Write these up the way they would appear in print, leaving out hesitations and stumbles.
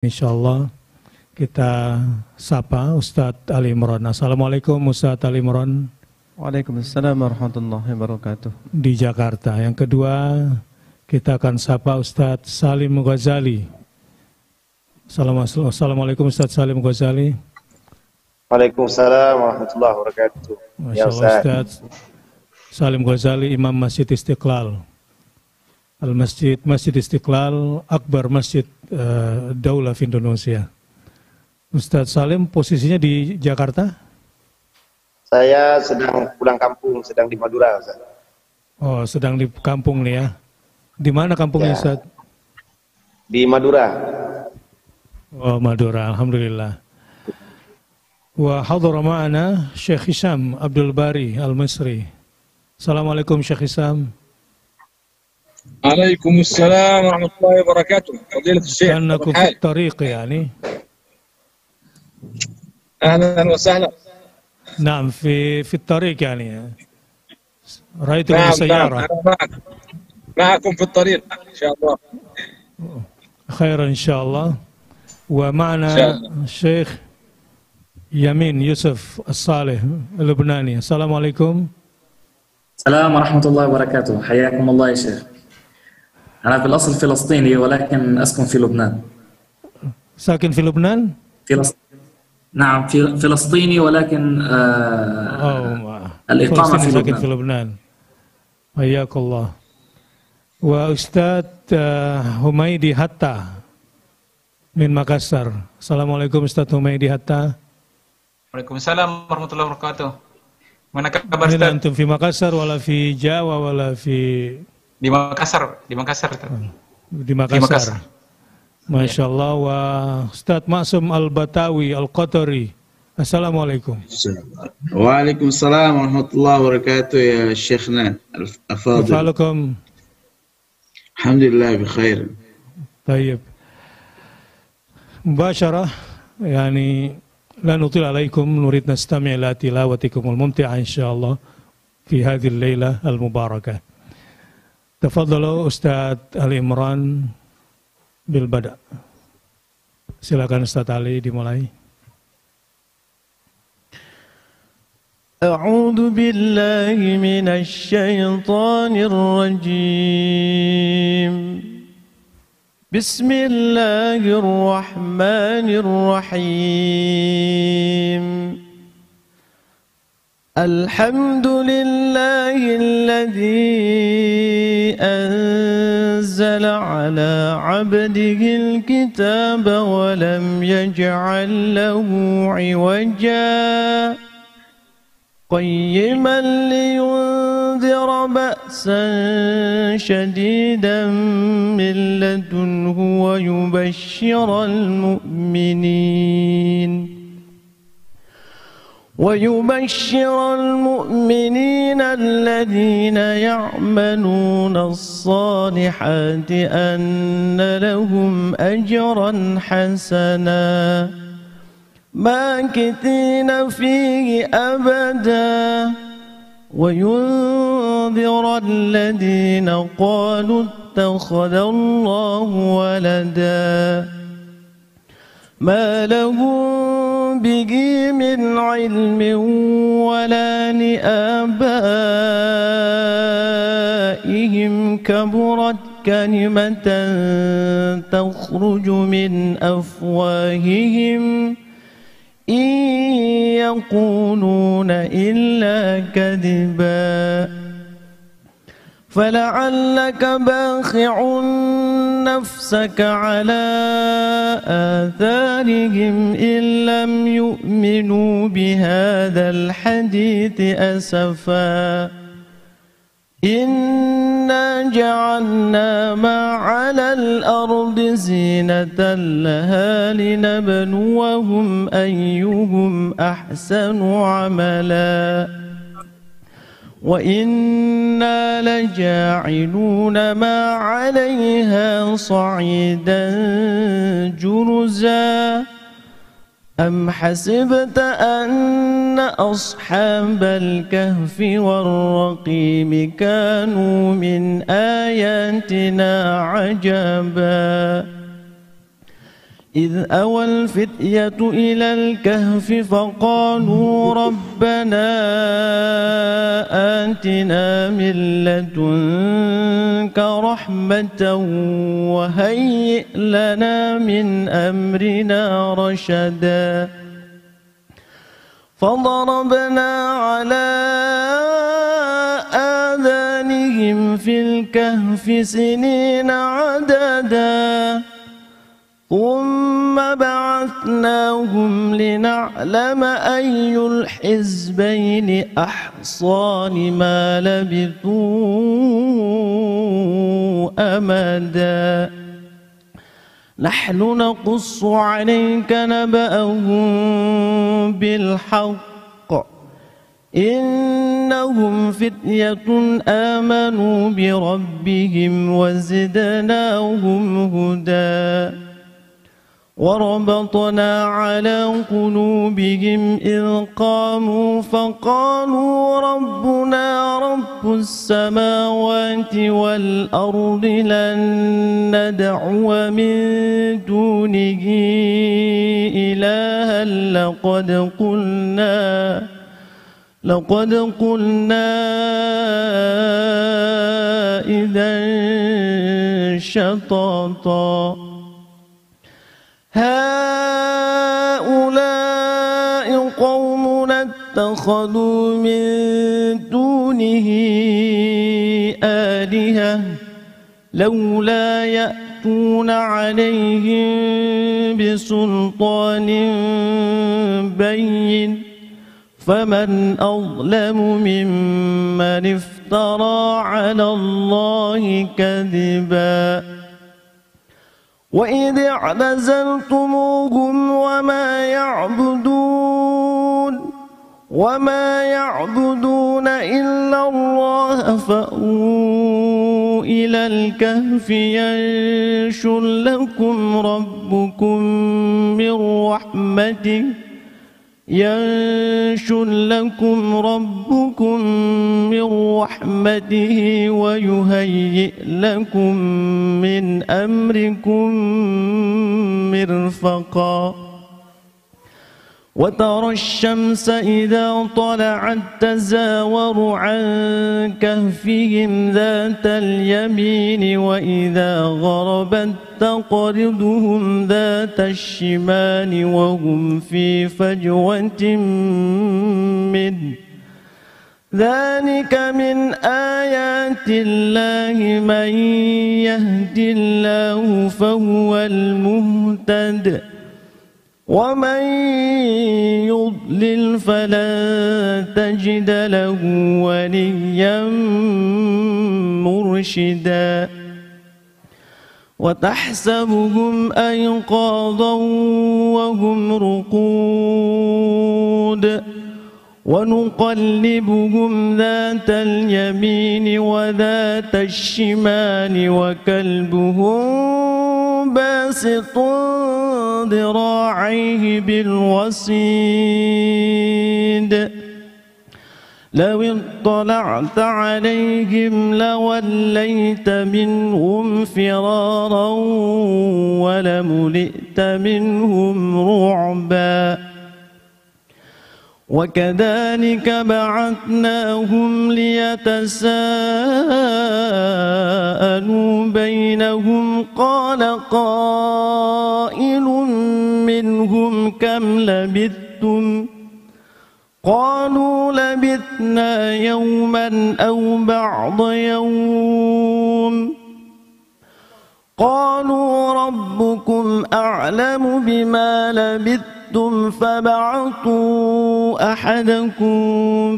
Insyaallah kita sapa Ustadz Ali Imran. Assalamualaikum Ustadz Ali Imran. Waalaikumsalam warahmatullahi wabarakatuh. Di Jakarta. Yang kedua kita akan sapa Ustadz Salim Ghazali. Assalamualaikum Ustadz Salim Ghazali. Waalaikumsalam warahmatullahi wabarakatuh. Masya Allah Ustadz Salim Ghazali, Imam Masjid Istiqlal. Masjid Istiqlal, akbar masjid daulah di Indonesia. Ustadz Salim posisinya di Jakarta? Saya sedang pulang kampung, sedang di Madura, Ustaz. Oh, sedang di kampung nih ya. Di mana kampungnya, Ustadz? Di Madura. Oh, Madura, alhamdulillah. Wa hadhara ma'ana Syekh Hisham Abdul Bari Al-Misri. Assalamualaikum Syekh Hisham. Waalaikumsalam warahmatullahi wabarakatuh. Fadilat Syekh. Annakum fi tariq yani. Ahlan wa sahlan. نعم في الطريق يعني رأيتكم بالسيارة. معكم في الطريق إن شاء الله. خير إن شاء الله. ومعنا الشيخ يمين يوسف الصالح اللبناني. السلام عليكم. السلام ورحمة الله وبركاته. حياكم الله يا شيخ. أنا في الأصل فلسطيني ولكن أسكن في لبنان. ساكن في لبنان؟ نعم فلسطيني ولكن الإقامة في لبنان. في لبنان. حياك الله. وأستاذ هميدي حتى من مكسر. Assalamualaikum Ustaz Humaydi Hatta. Waalaikumsalam warahmatullahi wabarakatuh. Mana kabar Ustaz? Antum fi Makassar wala fi Jawa wala fi Di Makassar, di Makassar. Di Makassar. Masya Allah. Wa Ustaz Maksum Al-Batawi Al-Qatari. Assalamualaikum. Waalaikumsalam warahmatullahi wabarakatuh ya Syekhna Al-Fadil. Waalaikum. Alhamdulillah bikhair. Tayyib. Mubashara yani la nutil alaikum nurid nastami' ila tilawatikum al-mumti'a insyaallah fi hadhihi al-laila al-mubarakah. Tafadhalu Ustaz Ali Imran bil bada. Silakan Ustaz Ali dimulai. A'udzu billahi minasy syaithanir rajim. Bismillahirrahmanirrahim. Alhamdulillahilladzi anzala ala 'abdihil kitaba wa lam yaj'al lahu 'iwaja qayyiman liyunzira ba'san shadidan min ladunhu wa yubashshiral mu'minin ويبشر المؤمنين الذين يعملون الصالحات أن لهم أجرا حسنا ماكثين فيه أبدا وينذر الذين قالوا اتخذ الله ولدا ما لهم به من علم ولا لآبائهم كبرت كلمة تخرج من أفواههم إن يقولون إلا كذبا فلعلك باخع نفسك على آثارهم إن لم يؤمنوا بهذا الحديث أسفا إنا جعلنا ما على الأرض زينة لها لنبلوهم أيهم أحسن عملا وإنا لجاعلون ما عليها صعيدا جرزا أم حسبت أن أصحاب الكهف والرقيم كانوا من آياتنا عجبا إذ أوى الفتية إلى الكهف فقالوا ربنا آتنا من لدنك رحمة وهيئ لنا من أمرنا رشدا فضربنا على آذانهم في الكهف سنين عددا ثم بعثناهم لنعلم أي الحزبين أحصى لما لبثوا أمدا نحن نقص عليك نبأهم بالحق إنهم فتية آمنوا بربهم وزدناهم هدى وربطنا على قلوبهم إذ قاموا فقالوا ربنا رب السماوات والأرض لن ندعو من دونه إلها لقد قلنا إذا شططا هؤلاء قومنا اتخذوا من دونه آلهة لولا يأتون عليهم بسلطان بين فمن أظلم ممن افترى على الله كذبا وإذ اعتزلتموهم وما يعبدون إلا الله فأووا إلى الكهف ينشر لكم ربكم من رحمته ويهيئ لكم من أمركم مرفقا وترى الشمس إذا طلعت تزاور عن كهفهم ذات اليمين وإذا غربت تقرضهم ذات الشمال وهم في فجوة منه ذلك من آيات الله من يهد الله فهو المهتد ومن يضلل فلن تجد له وليا مرشدا وتحسبهم أيقاظا وهم رقود ونقلبهم ذات اليمين وذات الشمال وكلبهم باسط ذراعيه بالوصيد لو اطلعت عليهم لوليت منهم فرارا ولملئت منهم رعبا وكذلك بعثناهم ليتساءلوا بينهم قال قائل منهم كم لبثتم قالوا لبثنا يوما أو بعض يوم قالوا ربكم أعلم بما لبثتم فبعثوا أحدكم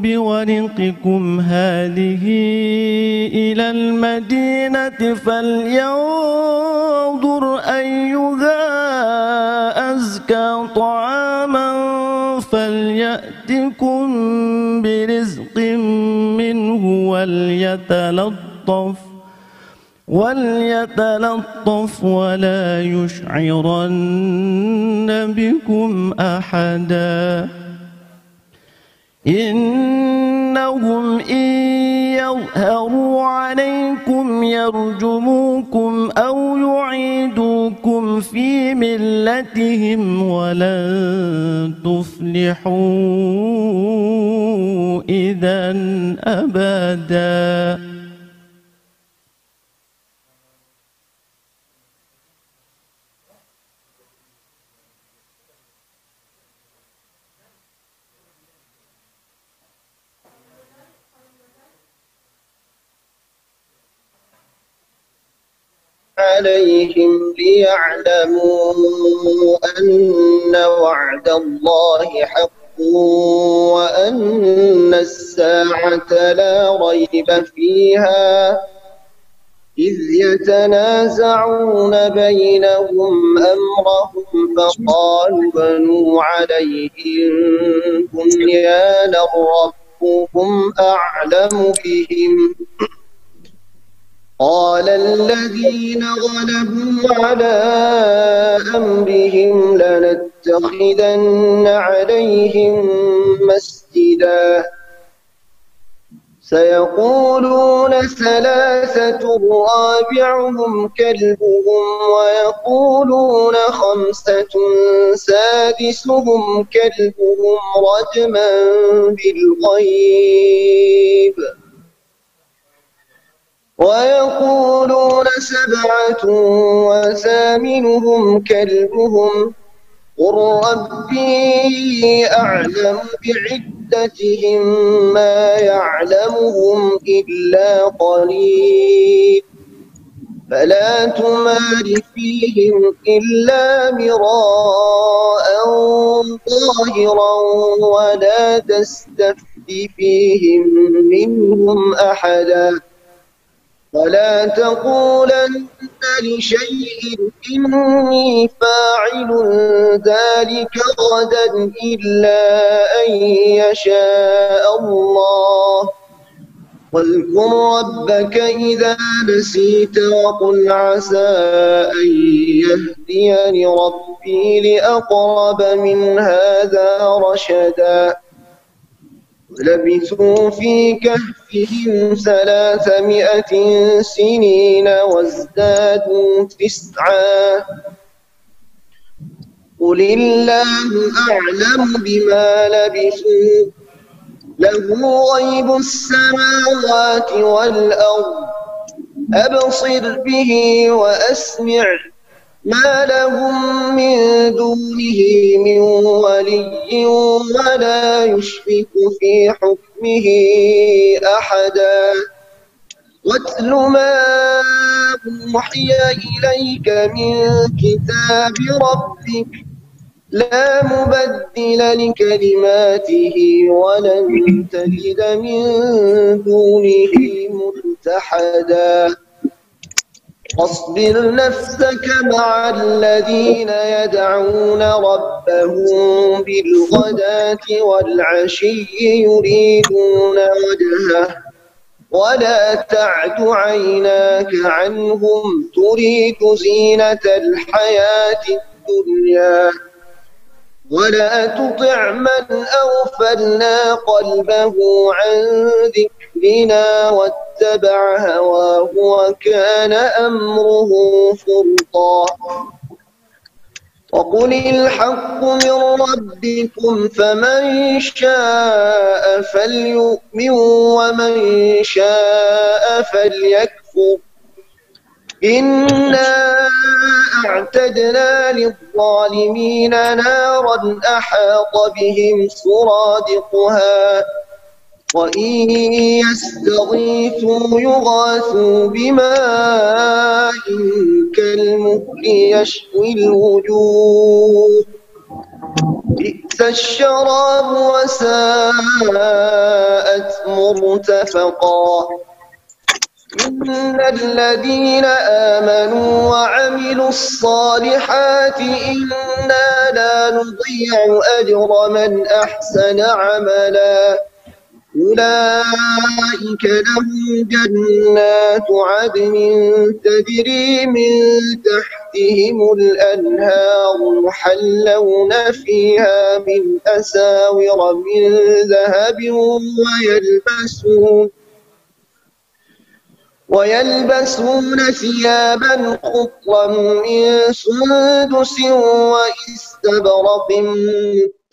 بورقكم هذه إلى المدينة فلينظر أيها أزكى طعاما فليأتكم برزق منه وليتلطف ولا يشعرن بكم أحدا إنهم إن يظهروا عليكم يرجموكم أو يعيدوكم في ملتهم ولن تفلحوا إذا أبدا. عليهم ليعلموا أن وعد الله حق وأن الساعة لا ريب فيها إذ يتنازعون بينهم أمرهم فقالوا بنوا عليهم بنيانا ربهم أعلم بهم قال الذين غلبوا على أمرهم لنتخذن عليهم مسجدا سيقولون ثلاثة رابعهم كلبهم ويقولون خمسة سادسهم كلبهم رجما بالغيب ويقولون سبعة وثامنهم كلبهم قل ربي أعلم بعدتهم ما يعلمهم إلا قليل فلا تمار فيهم إلا مراء ظاهرا ولا تستفت فيهم منهم أحدا ولا تقولن لشيء إني فاعل ذلك غدا إلا أن يشاء الله واذكر ربك إذا نسيت وقل عسى أن يهديني ربي لأقرب من هذا رشدا لبثوا في كهفهم 300 سنين وازدادوا 9 قل الله أعلم بما لبثوا له غيب السماوات والأرض أبصر به وأسمع ما لهم من دونه من ولي ولا يشرك في حكمه أحدا واتل ما أوحي إليك من كتاب ربك لا مبدل لكلماته ولن تجد من دونه ملتحدا واصبر نفسك مع الذين يدعون ربهم بالغداة والعشي يريدون وجهه ولا تعد عيناك عنهم تريد زينة الحياة الدنيا ولا تطع من أغفلنا قلبه عن ذكرنا واتبع هواه وكان أمره فرطا وقل الحق من ربكم فمن شاء فليؤمن ومن شاء فليكفر إنا أعتدنا للظالمين نارا أحاط بهم سرادقها وإن يستغيثوا يغاثوا بماء كالمهل يشوي الوجوه بئس الشراب وساءت مرتفقا إن الذين آمنوا وعملوا الصالحات إنا لا نضيع أجر من أحسن عملا أولئك لهم جنات عدن تجري من تحتهم الأنهار يحلون فيها من أساور من ويلبسون ثيابا خضرا من سندس واستبرق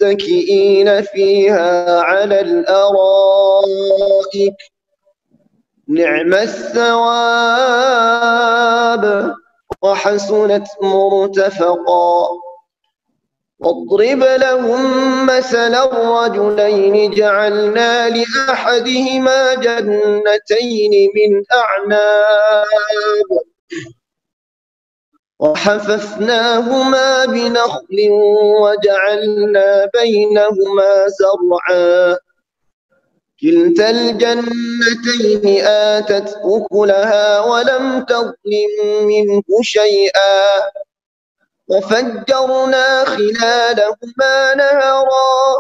متكئين فيها على الأرائك نعم الثواب وحسنت مرتفقا واضرب لهم مثلا الرجلين جعلنا لأحدهما جنتين من أعناب وحففناهما بنخل وجعلنا بينهما زرعا كلتا الجنتين آتت أكلها ولم تظلم منه شيئا وفجرنا خلالهما نهرا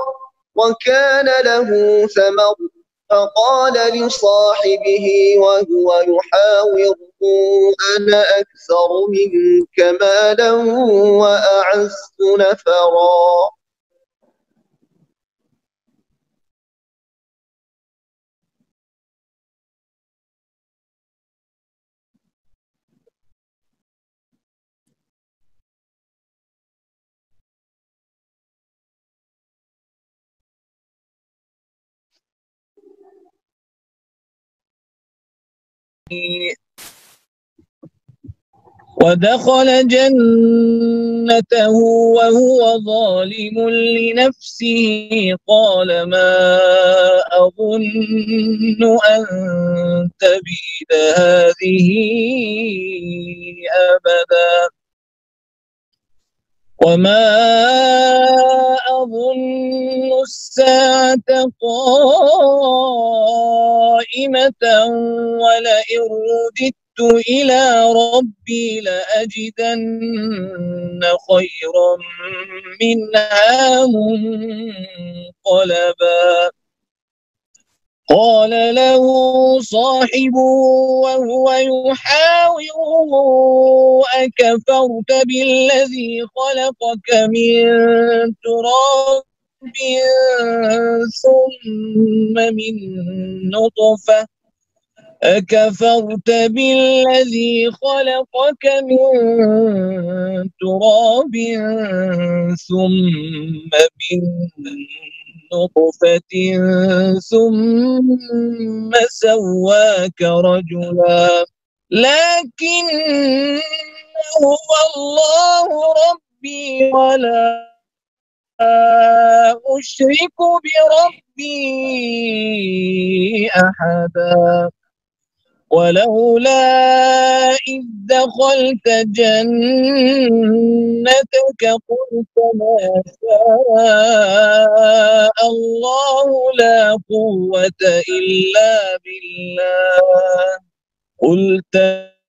وكان له ثمر فقال لصاحبه وهو يحاوره أنا أكثر منك مالا وأعز نفرا. ودخل جنته وهو ظالم لنفسه قال ما أظن أن تبيد هذه أبدا وما أظن الساعة قائمة ولئن رددت إلى ربي لأجدن خيرا منها منقلبا قال له صاحبه وهو يحاوره أكفرت بالذي خلقك من تراب ثم من نطفة أكفرت بالذي خلقك من تراب ثم من نطفة ثم سواك رجلا لكن هو الله ربي ولا أشرك بربي أحدا ولولا إذ دخلت جنتك قلت ما شاء الله لا قوة إلا بالله قلت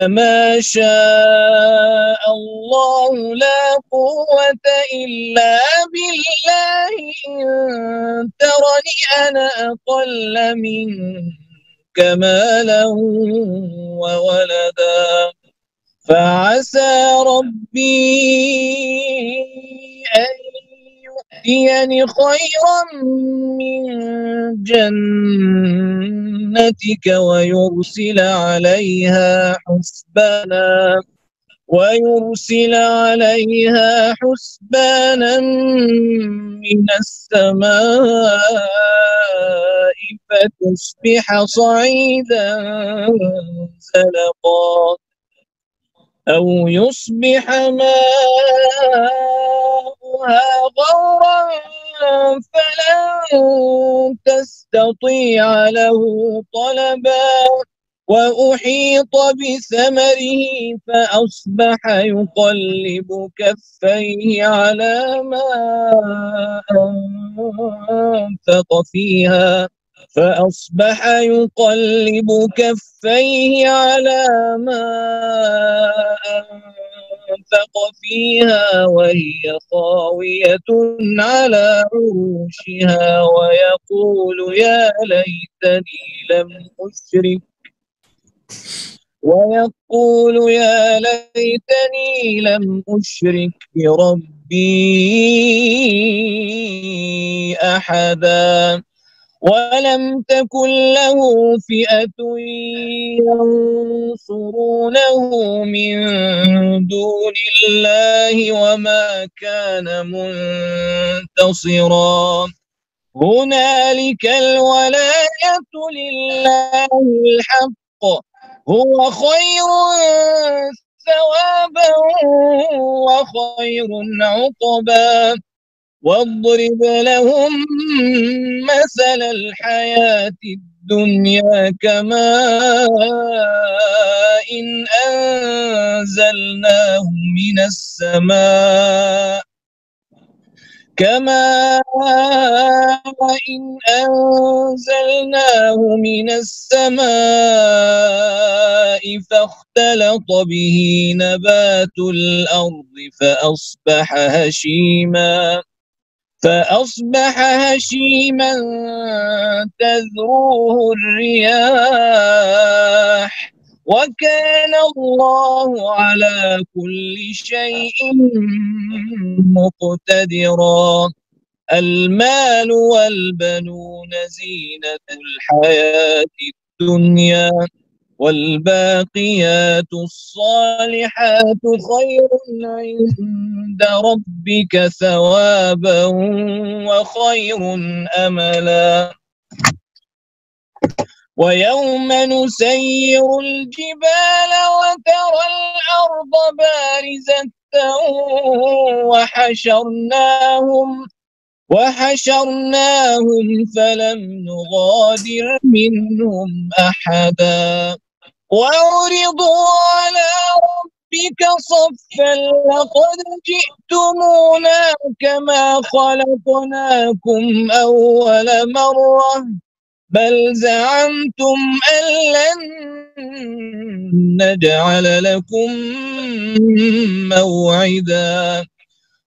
ما شاء الله لا قوة إلا بالله إن ترني أنا أقل منك مالا وولدا فعسى ربي أن يؤتيني خيرا من جنتك ويرسل عليها حسبانا من السماء فتصبح صعيدا زلقا أو يصبح ماؤها غورا فلن تستطيع له طلبا وأحيط بثمره فأصبح يقلب كفيه على ما أنفق فيها وهي خاوية على عروشها ويقول يا ليتني لم أشرك بربي أحدا ولم تكن له فئة ينصرونه من دون الله وما كان منتصرا هنالك الولاية لله الحق هو خير ثوابا وخير عقبا واضرب لهم مثل الحياة الدنيا كماء إن أنزلناه من السماء فاختلط به نبات الأرض فأصبح هشيما تذروه الرياح وكان الله على كل شيء مقتدرا المال والبنون زينة الحياة الدنيا والباقيات الصالحات خير عند ربك ثوابا وخير أملا ويوم نسير الجبال وترى الأرض بارزة وحشرناهم فلم نغادر منهم أحدا وعرضوا على ربك صفا لقد جئتمونا كما خلقناكم أول مرة بل زعمتم أن لن نجعل لكم موعدا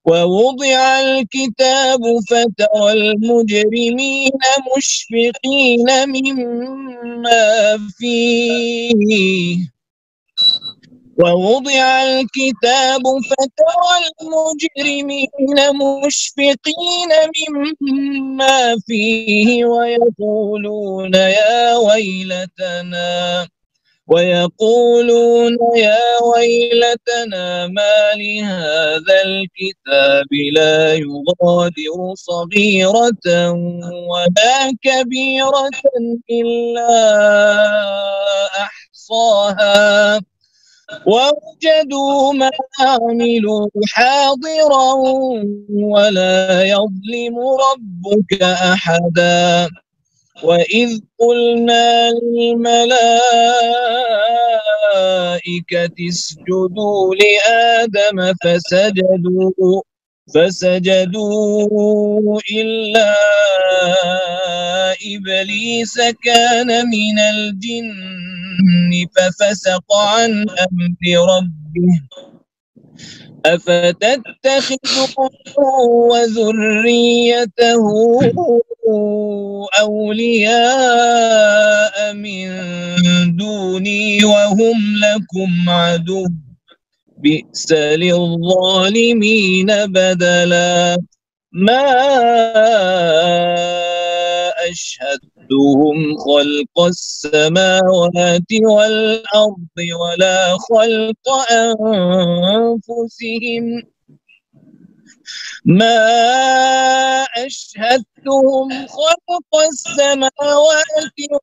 ووضع الكتاب فترى المجرمين مشفقين مما فيه ويقولون يا ويلتنا ما لهذا الكتاب لا يغادر صغيرة ولا كبيرة إلا أحصاها ووجدوا ما عملوا حاضرا ولا يظلم ربك أحدا وإذ قلنا للملائكة اسجدوا لآدم فسجدوا إلا إبليس كان من الجن ففسق عن أمر ربه أفتتخذه وذريته أولياء من دوني وهم لكم عدو بئس للظالمين بدلا ما أشهدتهم خلق السماوات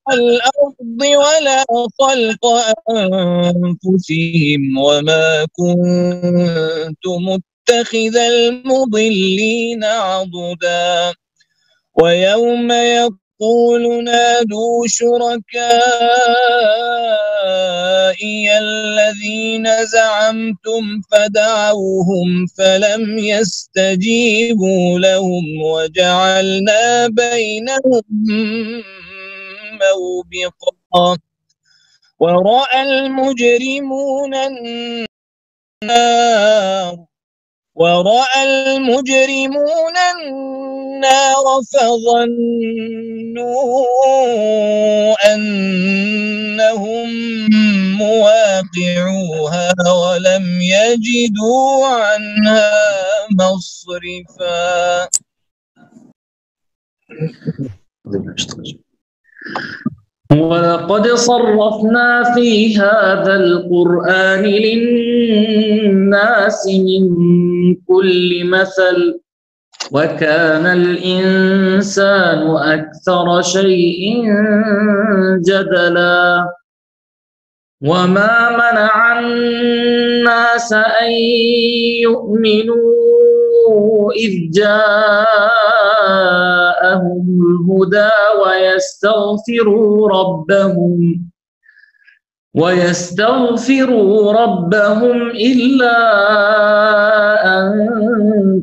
والأرض ولا خلق أنفسهم وما كنت متخذ المضلين عضدا ويوم يقول نادوا شركائي الذين زعمتم فدعوهم فلم يستجيبوا لهم وجعلنا بينهم موبقا ورأى المجرمون النار فظنوا أنهم مواقعوها ولم يجدوا عنها مصرفا. ولقد صرفنا في هذا القرآن للناس من كل مثل وكان الإنسان أكثر شيء جدلا وما منع الناس أن يؤمنوا إذ جاءهم الهدى ويستغفروا ربهم إلا أن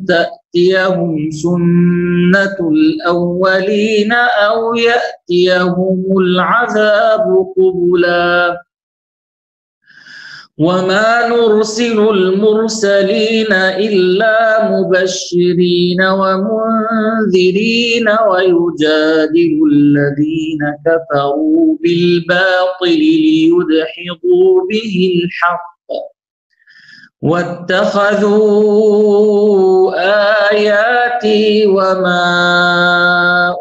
تأتيهم سنة الأولين أو يأتيهم العذاب قبلا وما نرسل المرسلين إلا مبشرين ومنذرين ويجادل الذين كفروا بالباطل ليدحضوا به الحق واتخذوا آياتي وما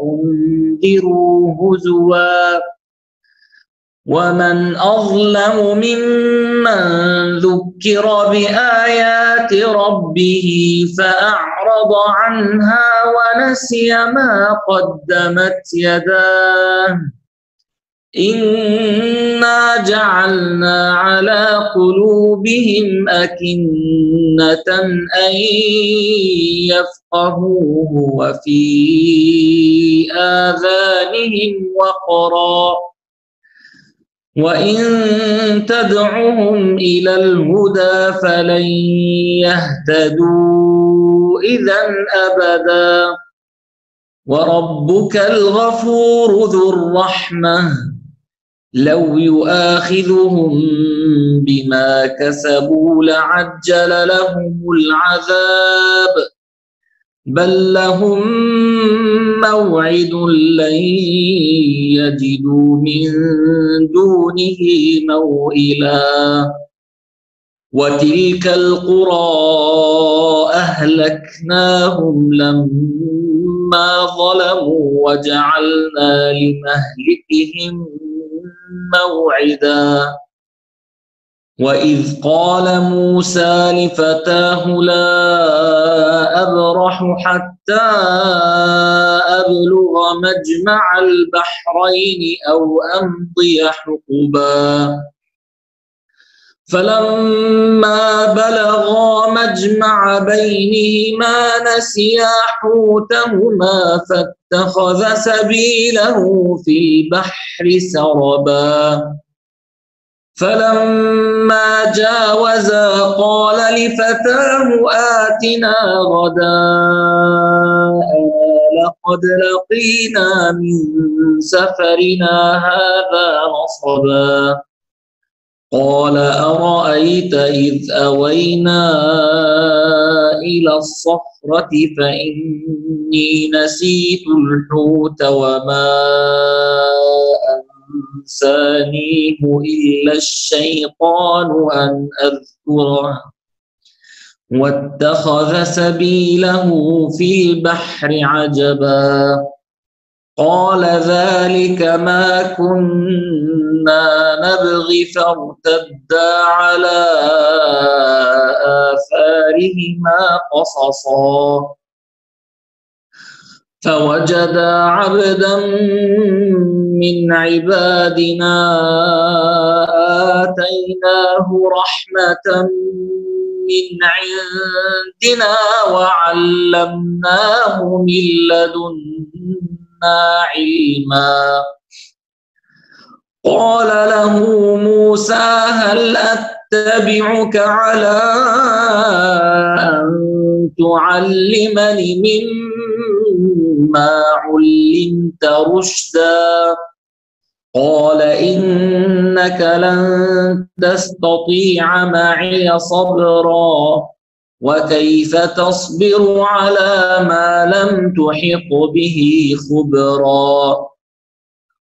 أنذروا هزوا ومن أظلم ممن ذكر بآيات ربه فأعرض عنها ونسي ما قدمت يداه إنا جعلنا على قلوبهم أكنة أن يفقهوه وفي آذانهم وقرا وإن تدعهم إلى الهدى فلن يهتدوا إذا أبدا وربك الغفور ذو الرحمة لو يؤاخذهم بما كسبوا لعجل لهم العذاب بل لهم موعد لن يجدوا من دونه موئلا وتلك القرى أهلكناهم لما ظلموا وجعلنا لمهلكهم موعدا وإذ قال موسى لفتاه لا أبرح حتى أبلغ مجمع البحرين أو أمضي حقبا فلما بلغا مجمع بينهما نسيا حوتهما فاتخذ سبيله في البحر سربا فلما جاوزا قال لفتاه آتنا غداءنا لقد لقينا من سفرنا هذا نصبا قال أرأيت إذ أوينا إلى الصخرة فإني نسيت الحوت وما أنسانيه إلا الشيطان أن أذكره واتخذ سبيله في البحر عجبا قال ذلك ما كنا نبغي فارتدا على آثارهما قصصا فوجدا عبدا من عبادنا آتيناه رحمة من عندنا وعلمناه من لدنا علما قال له موسى هل أتبعك على أن تعلمني مما علمت رشدا قال إنك لن تستطيع معي صبرا وكيف تصبر على ما لم تحط به خبرا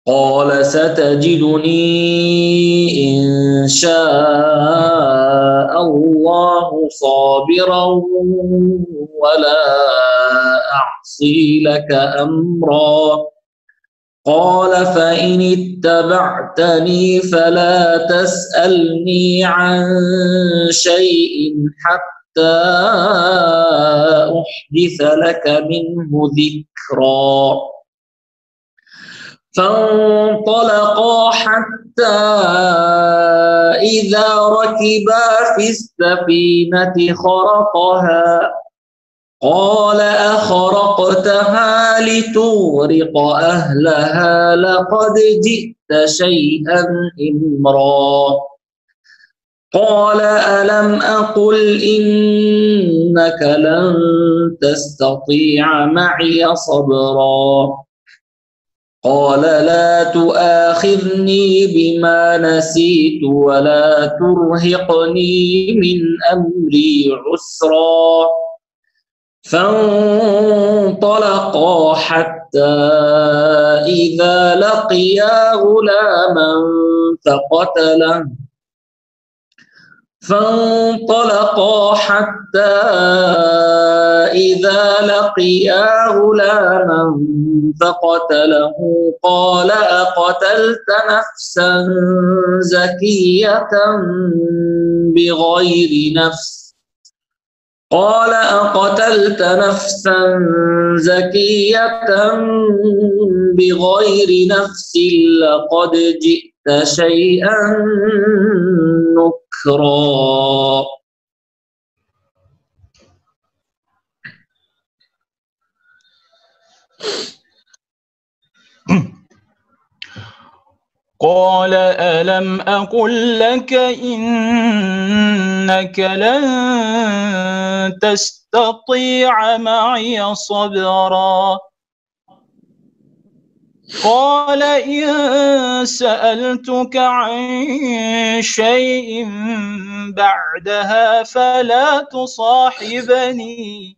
قال ستجدني إن شاء الله صابرا ولا أعصي لك أمرا قال فإن اتبعتني فلا تسألني عن شيء حتى أحدث لك منه ذكرا. فانطلقا حتى إذا ركبا في السفينة خرقها قال أخرقتها لتغرق أهلها لقد جئت شيئا إمرا. قال ألم أقل إنك لن تستطيع معي صبرا. قال لا تؤاخذني بما نسيت ولا ترهقني من أمري عسرا. فانطلقا حتى إذا لقيا غلاما فقتله قال أقتلت نفسا زكية بغير نفس لقد جئت شيئا نكرا. قال ألم أقل لك إنك لن تستطيع معي صبرا. قال إن سألتك عن شيء بعدها فلا تصاحبني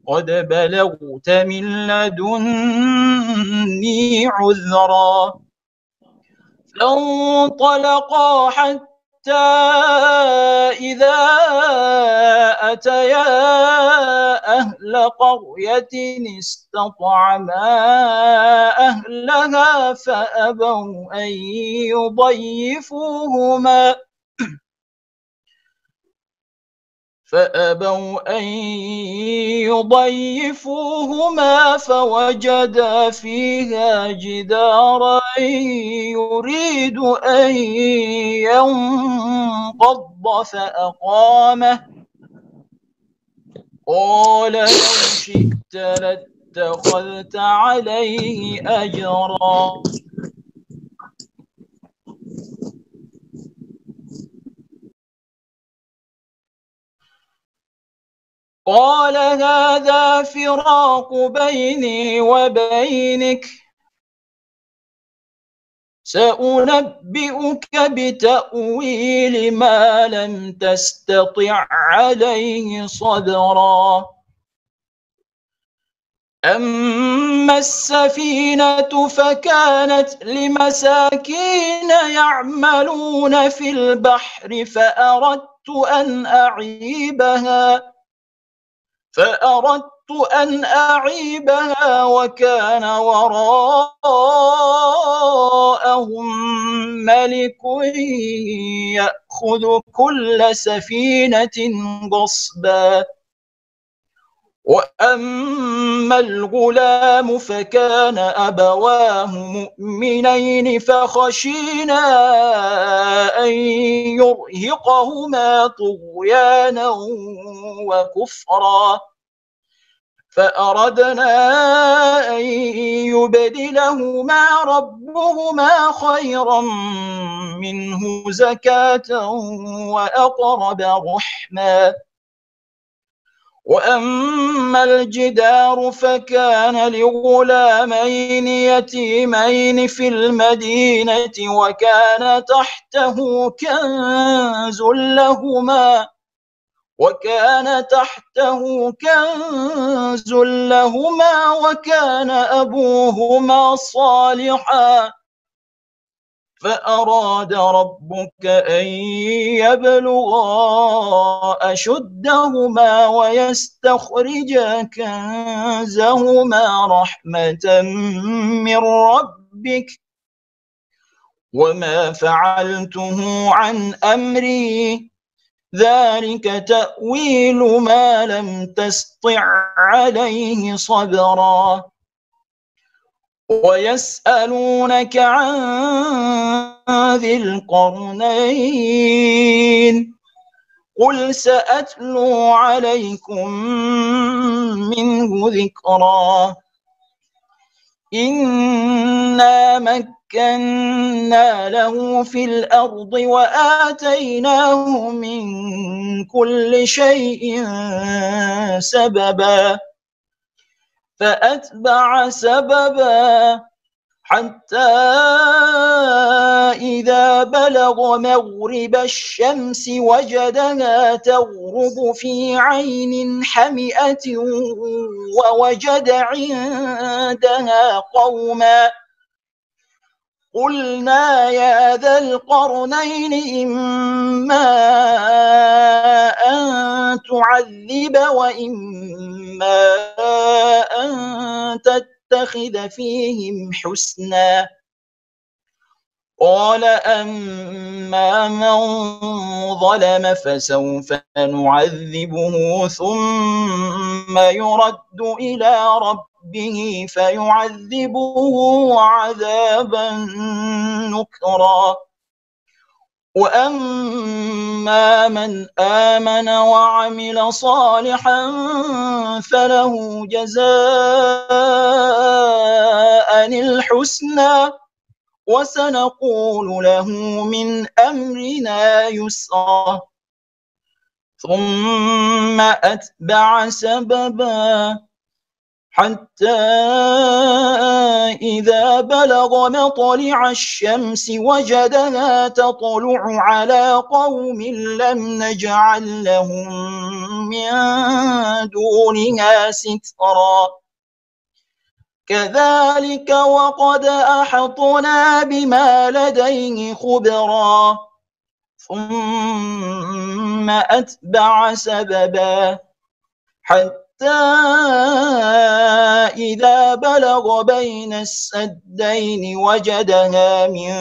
قد بلغت من لدني عذرا. فانطلقا حتى إذا أتيا أهل قرية استطعما أهلها فأبوا أن يضيفوهما فوجدا فيها جدارا يريد أن ينقض فأقامه. قال لو شئت لاتخذت عليه أجرا. قال هذا فراق بيني وبينك سأنبئك بتأويل ما لم تستطع عليه صبرا. أما السفينة فكانت لمساكين يعملون في البحر فأردت أن أعيبها وكان وراءهم ملك يأخذ كل سفينة غصبا. وأما الغلام فكان أبواه مؤمنين فخشينا أن يرهقهما طغيانا وكفرا فأردنا أن يبدلهما ربهما خيرا منه زكاة وأقرب رحما. وأما الجدار فكان لغلامين يتيمين في المدينة وكان تحته كنز لهما وكان أبوهما صالحا فأراد ربك أن يبلغا أشدهما ويستخرجا كنزهما رحمة من ربك وما فعلته عن أمري ذلك تأويل ما لم تسطع عليه صبرا ويسألونك عن ذي القرنين قل سأتلو عليكم منه ذكرا إنا مكنا له في الأرض وآتيناه من كل شيء سببا فأتبع سببا حتى إذا بلغ مغرب الشمس وجدها تغرب في عين حمئة ووجد عندها قوما قلنا يا ذا القرنين إما أن تعذب وإما أن تتخذ فيهم حسنا قال أما من ظلم فسوف نعذبه ثم يرد إلى ربه فيعذبه عذابا نكرا وأما من آمن وعمل صالحا فله جزاء الحسنى وسنقول له من أمرنا يسرا ثم أتبع سببا حتى إذا بلغ مطلع الشمس وجدها تطلع على قوم لم نجعل لهم من دونها سترا كذلك وقد أحطنا بما لديه خبرا ثم أتبع سببا حتى إذا بلغ بين السدين وجدها من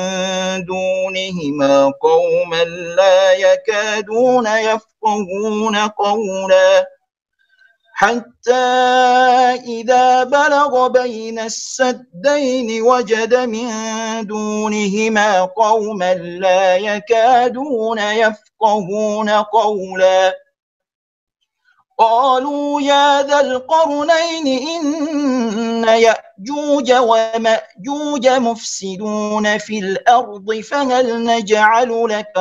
دونهما قوما لا يكادون يفقهون قولا حتى إذا بلغ بين السدين وجد من دونهما قوما لا يكادون يفقهون قولا قالوا يا ذا القرنين إن يأجوج ومأجوج مفسدون في الأرض فهل نجعل لك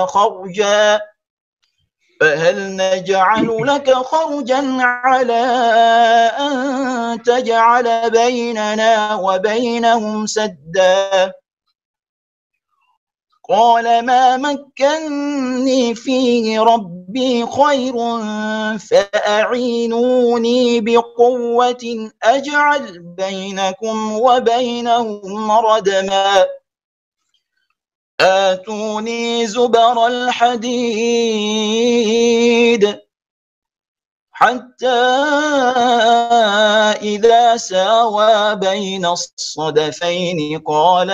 خرجا على أن تجعل بيننا وبينهم سدا قال ما مكني فيه ربي خير فأعينوني بقوة أجعل بينكم وبينهم ردما آتوني زبر الحديد حتى إذا ساوى بين الصدفين قال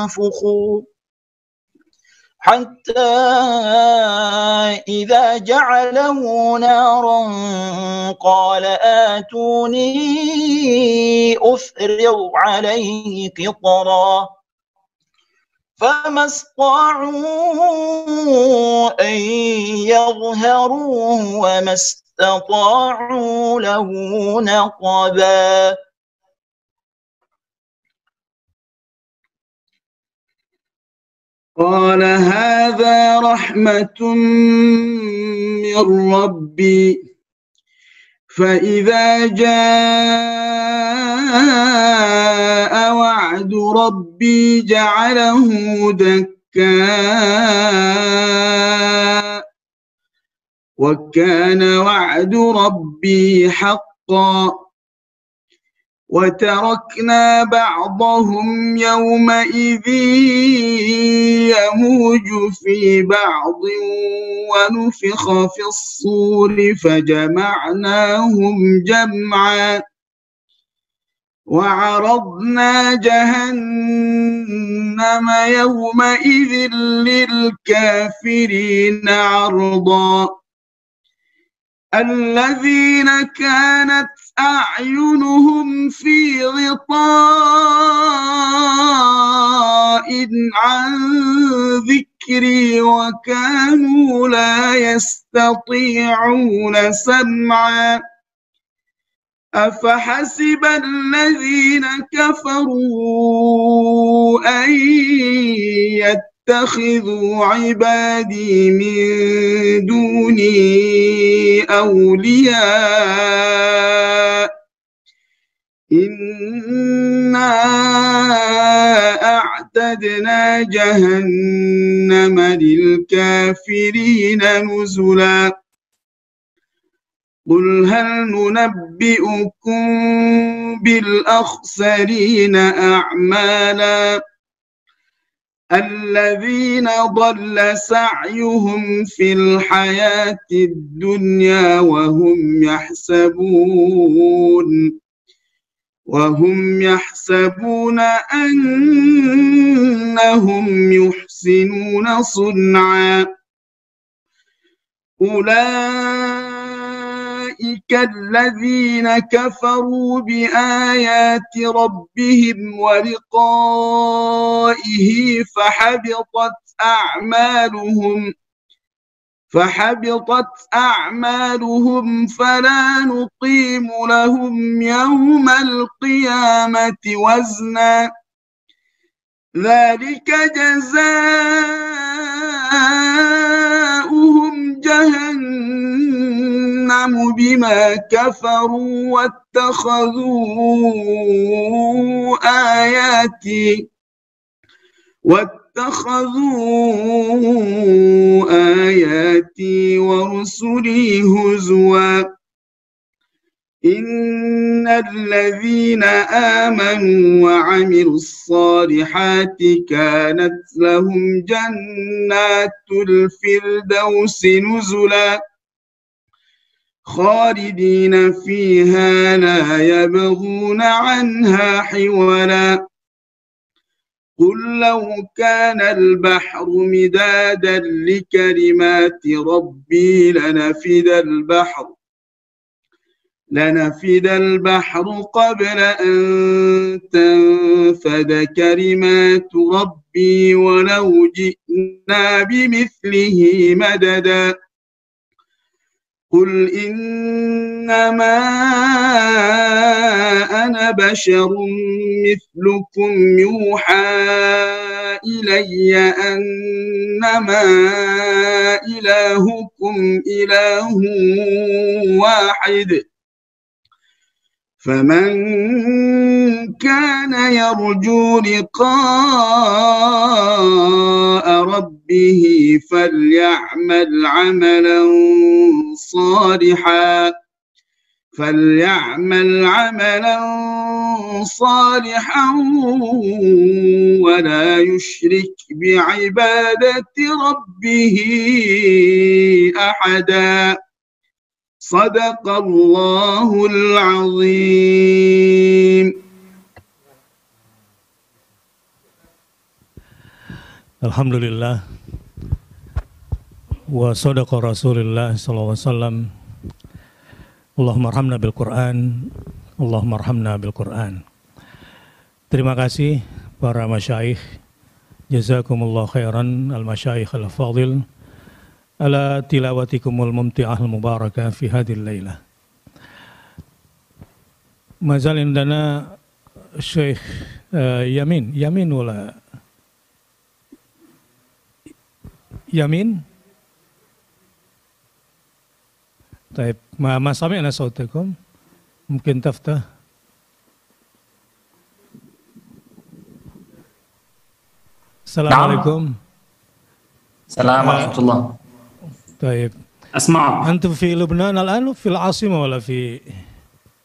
انفخوا حتى إذا جعله نارا قال آتوني أفرغ عليه قطرا فما استطاعوا أن يظهروه وما استطاعوا له نقبا قال هذا رحمة من ربي فإذا جاء وعد ربي جعله دكا وكان وعد ربي حقا وتركنا بعضهم يومئذ يموج في بعض ونفخ في الصور فجمعناهم جمعا وعرضنا جهنم يومئذ للكافرين عرضا الذين كانت أعينهم في غطاء عن ذكري وكانوا لا يستطيعون سمعا أفحسب الذين كفروا أن يتخذوا عبادي من دوني أولياء إنا أعتدنا جهنم للكافرين نزلا قل هل ننبئكم بالأخسرين أعمالا الذين ضل سعيهم في الحياة الدنيا وهم يحسبون أنهم يحسنون صنعا أولئك الذين كفروا بآيات ربهم ولقائه فحبطت أعمالهم فلا نقيم لهم يوم القيامة وزنا ذلك جزاؤهم جهنم بما كفروا واتخذوا آياتي ورسلي هزوا إن الذين آمنوا وعملوا الصالحات كانت لهم جنات الفردوس نزلا خالدين فيها لا يبغون عنها حولا قل لو كان البحر مدادا لكلمات ربي لنفد البحر قبل أن تنفد كلمات ربي ولو جئنا بمثله مددا قل إنما أنا بشر مثلكم يوحى إلي أنما إلهكم إله واحد فمن كان يرجو لقاء ربه فليعمل عملا صالحا ولا يشرك بعبادة ربه أحدا صدق الله العظيم. Alhamdulillah wa sadaqa Rasulullah sallallahu alaihi wasallam. Allahumma arhamna bil Quran, Allahumma arhamna bil Quran. Terima kasih para masyayikh. Jazakumullah khairan al masyayikh al fadil ala tilawatikumul mumti'ah al mubarakah fi hadhil lailah. Mazal indana Syekh Yamin wala Yamin. طيب ما سمعنا صوتكم ممكن تفتح. السلام عليكم. السلام ورحمة الله. طيب أسمعك. أنتم في لبنان الآن في العاصمة ولا في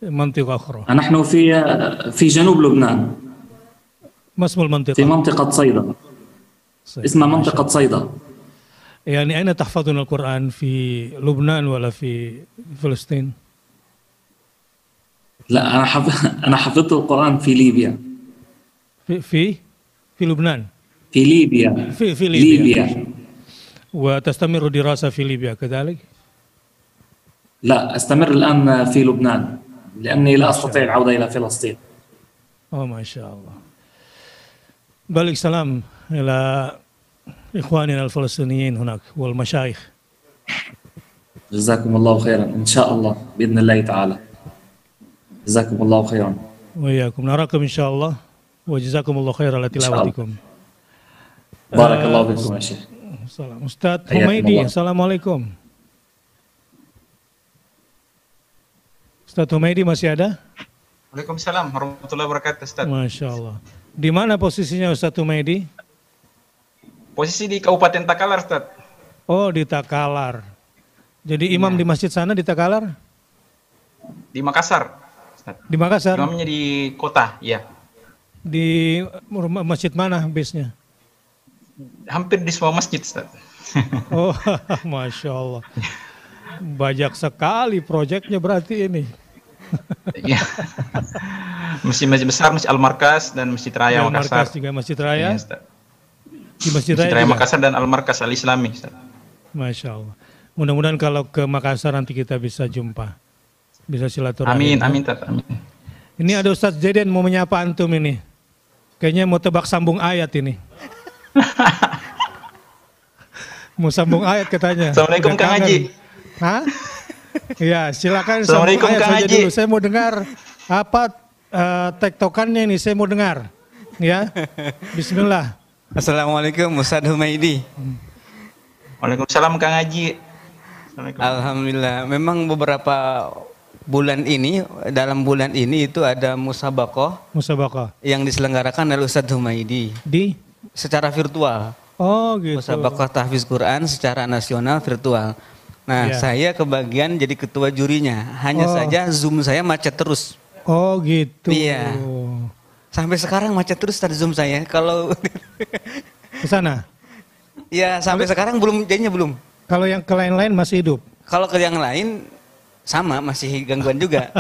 منطقة أخرى. نحن في جنوب لبنان ما اسم المنطقة؟ في منطقة صيدا. اسمها منطقة صيدا. يعني أين تحفظون القرآن؟ في لبنان ولا في فلسطين؟ لا أنا حفظت القرآن في ليبيا. في لبنان؟ في ليبيا. في ليبيا. وتستمر دراسة في ليبيا كذلك؟ لا، أستمر الآن في لبنان لأني لا أستطيع العودة إلى فلسطين. ما شاء الله. بلغ سلام إلى إخواننا الفلسطينيين هناك والمشايخ. جزاكم الله خيرا إن شاء الله بإذن الله تعالى. جزاكم الله خيرا. وإياكم نراكم إن شاء الله وجزاكم الله خير على تلاوتكم. بارك الله فيكم يا شيخ. Ustaz Humaidi, Assalamualaikum. Ustaz Humaidi masih ada? Waalaikumsalam warahmatullahi wabarakatuh, Ustaz. Masya Allah. Di mana posisinya Ustaz Humaidi? Posisi di Kabupaten Takalar, Ustaz. Oh, di Takalar. Jadi imam di masjid sana di Takalar? Di Makassar, Ustaz. Di Makassar? Imamnya di kota, ya. Di masjid mana base-nya? Hampir di semua masjid, Ustaz. Oh, Masya Allah. Banyak sekali proyeknya berarti ini. Iya. Masjid besar, Masjid Al-Markas dan Masjid Raya Makassar. Al-Markas juga Masjid Raya. Ya, di Masjid Raya Makassar dan Al-Markas Al-Islami, Ustaz. Masya Allah. Mudah-mudahan kalau ke Makassar nanti kita bisa jumpa. Bisa silaturahmi. Amin, amin, Ustaz. Amin. Ini ada Ustaz Zeden mau menyapa antum ini. Kayaknya mau tebak sambung ayat ini. Mau sambung ayat katanya. Assalamualaikum Kang Haji. Hah? Ya, silakan sambung Assalamualaikum ayat Kang saja Haji. dulu. Saya mau dengar apa tektokannya ini, saya mau dengar. Ya. Bismillah. Assalamualaikum Ustaz Humaidi. Waalaikumsalam Kang Haji. Alhamdulillah. Memang beberapa bulan ini, dalam bulan ini itu ada musabaqah yang diselenggarakan oleh Ustaz Humaidi secara virtual. Oh gitu. Musabaqah tahfiz Quran secara nasional virtual. Nah, saya kebagian jadi ketua jurinya. Hanya saja Zoom saya macet terus. Oh gitu. Iya. Sampai sekarang macet terus tadi Zoom saya. Kalau ke sana? Ya, sampai sekarang jadinya belum. Kalau yang ke lain-lain masih hidup? Kalau ke yang lain sama, masih gangguan juga.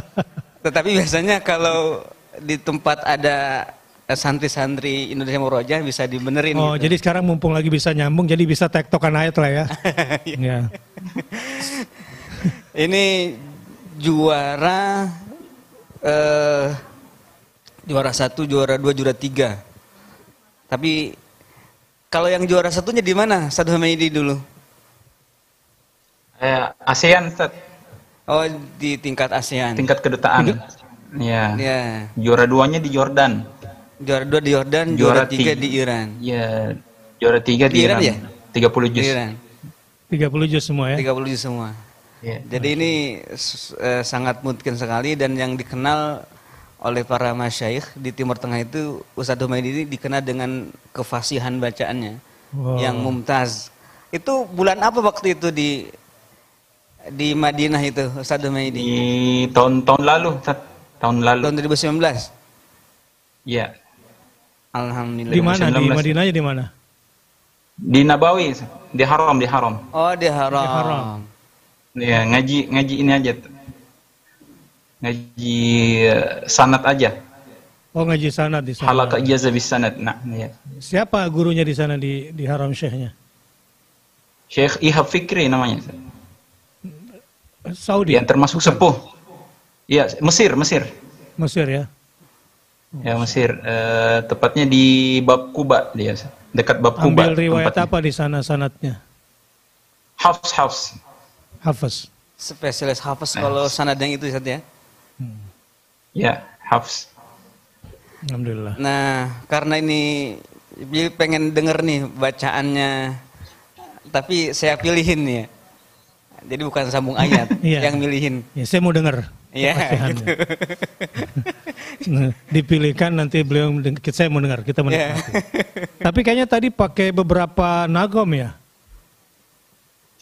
Tetapi biasanya kalau di tempat ada santri-santri Indonesia Murojaah bisa dibenerin. Oh, gitu. Jadi sekarang mumpung lagi bisa nyambung, jadi bisa tektokan ayat lah ya. Ya. Ini juara 1, juara 2, juara 3. Tapi kalau yang juara satunya di mana? Ustaz Humaidi dulu. ASEAN, Ustaz. Oh, di tingkat ASEAN. Tingkat kedutaan. Ya. Juara 2-nya di Jordan. Juara 2 di Jordan, juara 3 di Iran. Ya, juara 3 di Iran. Ya? 30 juz. Di Iran. 30 juz semua ya? 30 juz semua. Ya. Jadi ini sangat mungkin sekali, dan yang dikenal oleh para masyaikh di Timur Tengah itu, Ustaz Humaidi ini dikenal dengan kefasihan bacaannya yang mumtaz. Itu bulan apa waktu itu di Madinah itu, Ustaz Humaidi? Di tahun lalu, Ustaz. Tahun lalu. Tahun 2019? Iya. Alhamdulillah. Di mana? Di Madinahnya di mana? Di Nabawi, di Haram, di Haram. Oh, di Haram. Di Haram. Ya, ngaji ini aja. Ngaji sanad aja. Oh, ngaji sanad di sana. Halaqah ijazah bis sanad. Nah, ya. Siapa gurunya di sana di Haram Syekhnya? Syekh Ihab Fikri namanya. Saudi. Yang termasuk sepuh. Ya, Mesir ya. Ya, Mesir. Tepatnya di Bab Kuba dia, dekat Bab Kuba. Ambil riwayat tempatnya. apa di sana sanadnya? Hafs. Spesialis hafaz kalau sanad yang itu, Ustaz ya. Ya, Hafs. Alhamdulillah. Nah, karena ini pengen denger nih bacaannya, tapi saya pilihin ya. Jadi bukan sambung ayat, yang milihin. Ya, saya mau dengar. Iya. Gitu. Nah, dipilihkan nanti beliau, saya mau dengar, kita menikmati. Tapi kayaknya tadi pakai beberapa nagom ya?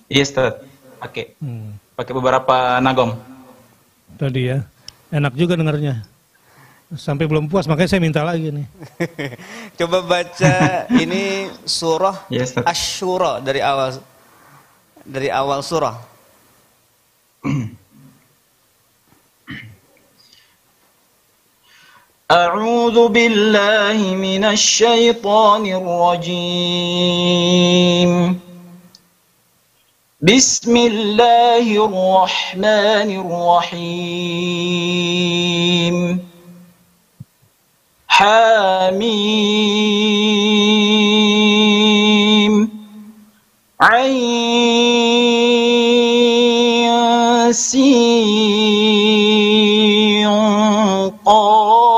Iya, Ustaz. Pakai beberapa nagom. Tadi ya. Enak juga dengarnya. Sampai belum puas, makanya saya minta lagi nih. Coba baca ini surah Yes, Ustaz. Asy-Syura dari awal surah. أعوذ بالله من الشيطان الرجيم بسم الله الرحمن الرحيم حميم عين سين قاف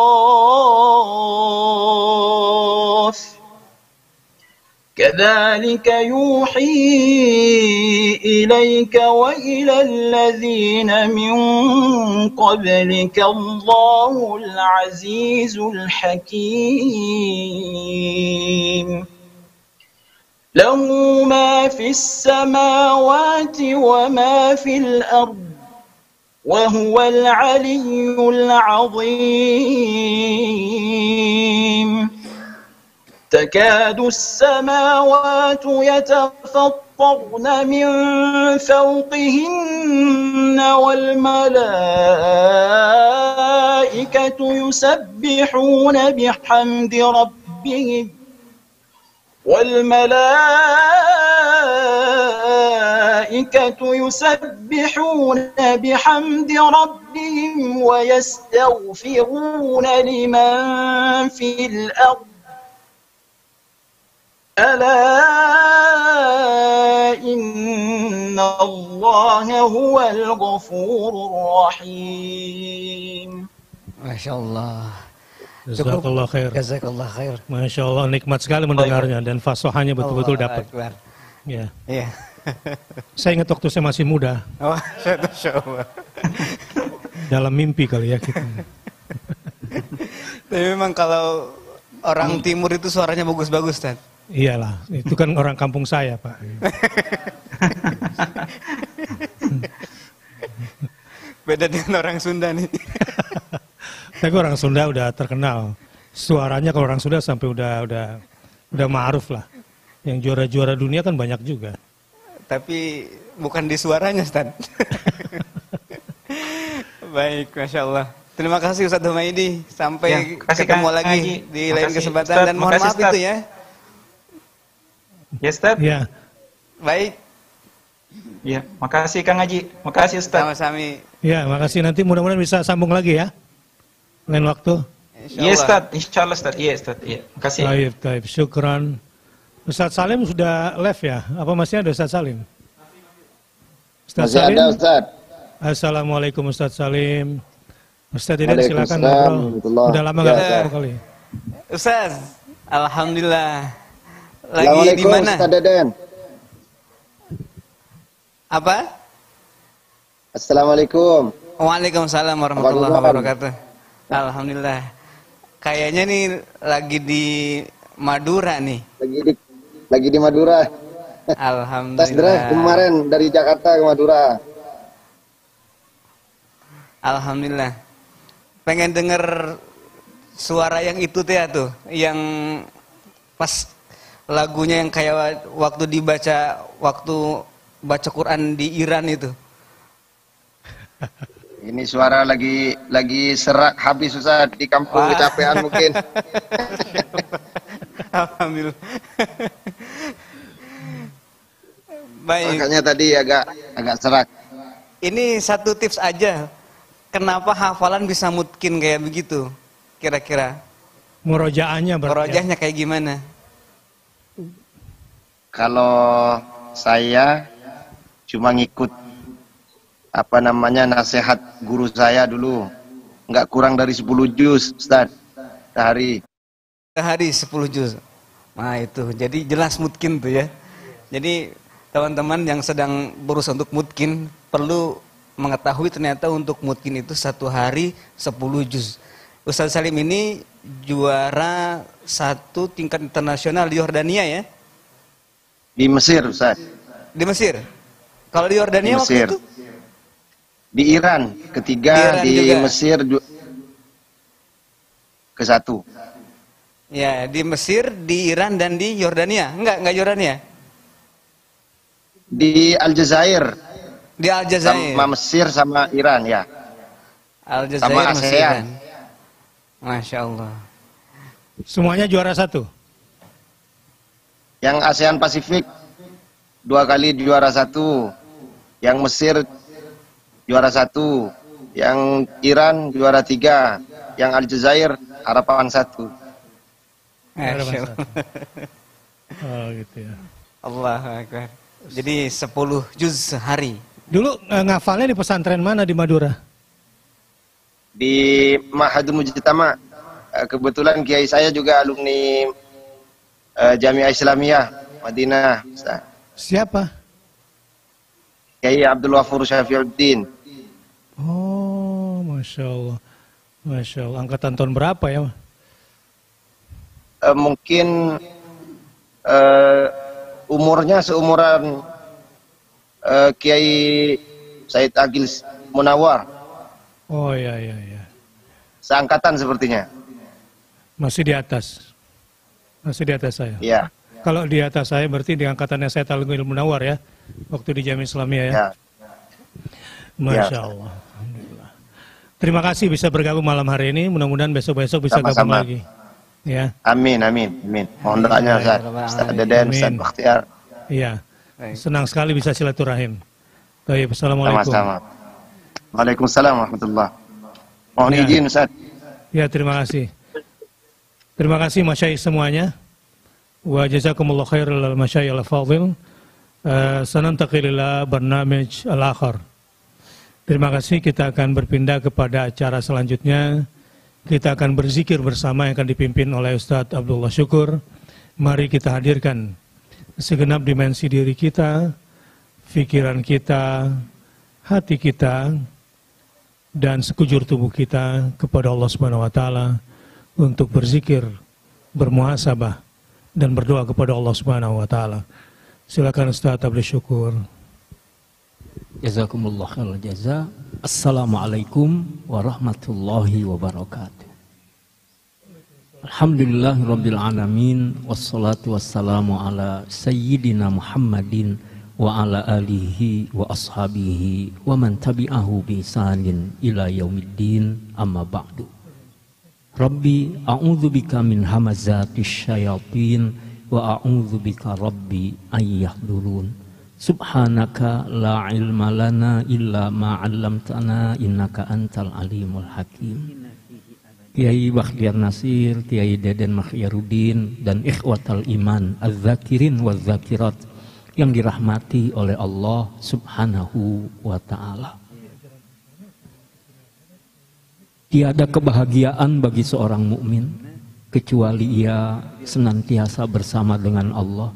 كذلك يوحي إليك وإلى الذين من قبلك الله العزيز الحكيم له ما في السماوات وما في الأرض وهو العلي العظيم تكاد السماوات يتفطرن من فوقهن والملائكة يسبحون بحمد ربهم ويستغفرون لمن في الأرض ألا إن الله هو الغفور الرحيم. Masya Allah. Jazakallah khair. Jazakallah khair. Masya Allah, nikmat sekali mendengarnya dan fasohanya betul-betul dapat. Ya. Iya. Saya ingat waktu saya masih muda. Oh, Masya Allah. Dalam mimpi kali ya kita. Tapi memang kalau orang timur itu suaranya bagus-bagus, Tan. Iyalah, itu kan orang kampung saya, Pak. Beda dengan orang Sunda nih. Tapi orang Sunda udah terkenal. Suaranya kalau orang Sunda sampai udah ma'ruf lah. Yang juara-juara dunia kan banyak juga. Tapi bukan di suaranya, Stan. Baik, Masya Allah. Terima kasih Ustadz Humaydi. Sampai ketemu lagi di lain kesempatan. Dan mohon maaf itu ya. Ya, Ustaz. Ya. Baik. Ya, makasih Kang Haji. Makasih Ustaz. Sama-sama. Ya, makasih. Nanti mudah-mudahan bisa sambung lagi ya. Lain waktu. Iya Ustaz, insyaallah Ustaz. Iya Ustaz. Iya, makasih. Baik, syukran. Ustaz Salim sudah live ya? Apa masih ada Ustaz Salim? Ustaz masih Salim? ada Ustaz. Assalamualaikum Ustaz Salim. Ustaz Didan silakan ngobrol. Udah lama nggak ketemu kali. Ustaz, alhamdulillah. Lagi di mana? Ustaz Dadan. Apa? Assalamualaikum. Waalaikumsalam warahmatullahi wabarakatuh. Alhamdulillah. Kayaknya nih lagi di Madura nih. Lagi di Madura. Alhamdulillah. Tes drive kemarin dari Jakarta ke Madura. Alhamdulillah. Pengen denger suara yang itu tuh, yang pas lagunya yang kayak waktu baca Quran di Iran itu. Ini suara lagi serak habis Ustaz di kampung, kecapean mungkin. Alhamdulillah. Baik. Makanya tadi agak serak. Ini satu tips aja. Kenapa hafalan bisa mungkin kayak begitu? Kira-kira. Murojaahnya berarti. Murojaahnya kayak gimana? Kalau saya cuma ngikut nasihat guru saya dulu, nggak kurang dari 10 juz Ustaz sehari. Sehari 10 juz. Nah itu, jadi jelas mungkin tuh ya. Jadi teman-teman yang sedang berusaha untuk mungkin perlu mengetahui ternyata untuk mungkin itu satu hari 10 juz. Ustaz Salim ini juara 1 tingkat internasional di Yordania ya? Di Mesir Ustaz. Di Mesir? Kalau di Yordania di Mesir. waktu itu? Di Iran ketiga, Iran di juga. Mesir ke-1. Ya, di Mesir, di Iran dan di Yordania. Enggak Yordania. Di Aljazair. Di Aljazair. Sama Mesir sama Iran ya. Aljazair sama Mesir, ASEAN. Iran. Masya Allah. Semuanya juara 1. Yang ASEAN Pasifik 2 kali juara 1. Yang Mesir juara 1. Yang Iran juara 3. Yang Aljazair harapan 1. Masya Allah. Oh gitu ya. Allahu Akbar. Jadi 10 juz sehari. Dulu ngafalnya di pesantren mana di Madura? Di Mahadul Mujtama. Kebetulan kiai saya juga alumni Jamiah Islamiyah Madinah. Ustaz. Siapa? Kiai Abdul Wafur Syafiuddin. Oh, Masya Allah. Masya Allah. Angkatan tahun berapa ya? Mungkin umurnya seumuran Kiai Said Agil Munawar. Oh iya. Seangkatan sepertinya. Masih di atas. Masih di atas saya. Iya. Kalau di atas saya berarti di angkatannya saya Agil Munawar ya. Waktu di Jamiah Islamiyah ya. Ya. Masya Allah. Alhamdulillah. Terima kasih bisa bergabung malam hari ini. Mudah-mudahan besok-besok bisa gabung Sama-sama. lagi. Ya. Amin. Mohon doanya Ustaz. Ustaz Deden, Ustaz Amin. Bakhtiar. Iya. Senang sekali bisa silaturahim. Baik, Assalamualaikum. Sama-sama. Waalaikumsalam warahmatullahi. Mohon Ya. izin Ustaz. Ya, terima kasih. Terima kasih masyayikh semuanya. Wa jazakumullah khairal masyayikh al-fadhil. Sanantaqil ila barnamij al-akhar. Terima kasih, kita akan berpindah kepada acara selanjutnya. Kita akan berzikir bersama yang akan dipimpin oleh Ustadz Abdullah Syukur. Mari kita hadirkan segenap dimensi diri kita, pikiran kita, hati kita, dan sekujur tubuh kita kepada Allah Subhanahu wa taala untuk berzikir, bermuhasabah dan berdoa kepada Allah Subhanahu wa taala. Silakan Ustaz Abdul Syukur. Jazakumullah khairal jaza. Assalamualaikum warahmatullahi wabarakatuh. Alhamdulillahirabbil alamin wassalatu wassalamu ala sayyidina Muhammadin wa ala alihi wa ashabihi wa man tabi'ahu bi ihsanin ila yaumiddin, amma ba'du. Rabbi a'udzubika min hamazatis syayatin wa a'udzubika rabbi ayyahdurun. Subhanaka la ilma lana illa ma 'allamtana innaka antal alimul hakim. Kiai Bakhtiar Nasir, Kiai Deden Makhyarudin, dan ikhwatal iman az-zakirin waz-zakirat yang dirahmati oleh Allah Subhanahu wa ta'ala. Tiada kebahagiaan bagi seorang mukmin kecuali ia senantiasa bersama dengan Allah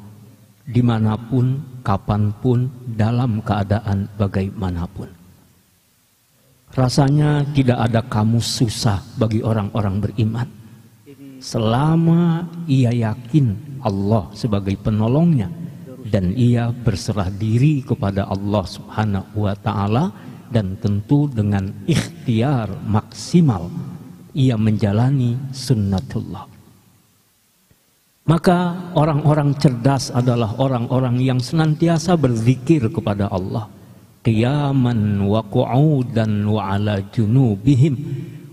dimanapun, kapanpun, dalam keadaan bagaimanapun. Rasanya tidak ada kamus susah bagi orang-orang beriman selama ia yakin Allah sebagai penolongnya dan ia berserah diri kepada Allah Subhanahu wa ta'ala, dan tentu dengan ikhtiar maksimal ia menjalani sunnatullah. Maka orang-orang cerdas adalah orang-orang yang senantiasa berzikir kepada Allah qiyaman wa qu'udan wa ala junubihim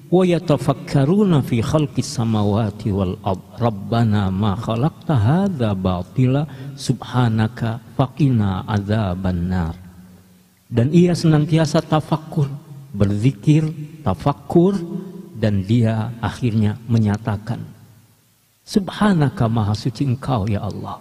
wa yatafakkaruna fi khalqis samawati wal ard rabbana ma khalaqta hadza batila subhanaka faqina adzaban nar. Dan ia senantiasa tafakkur, berzikir, tafakkur, dan dia akhirnya menyatakan subhanaka, maha suci engkau ya Allah.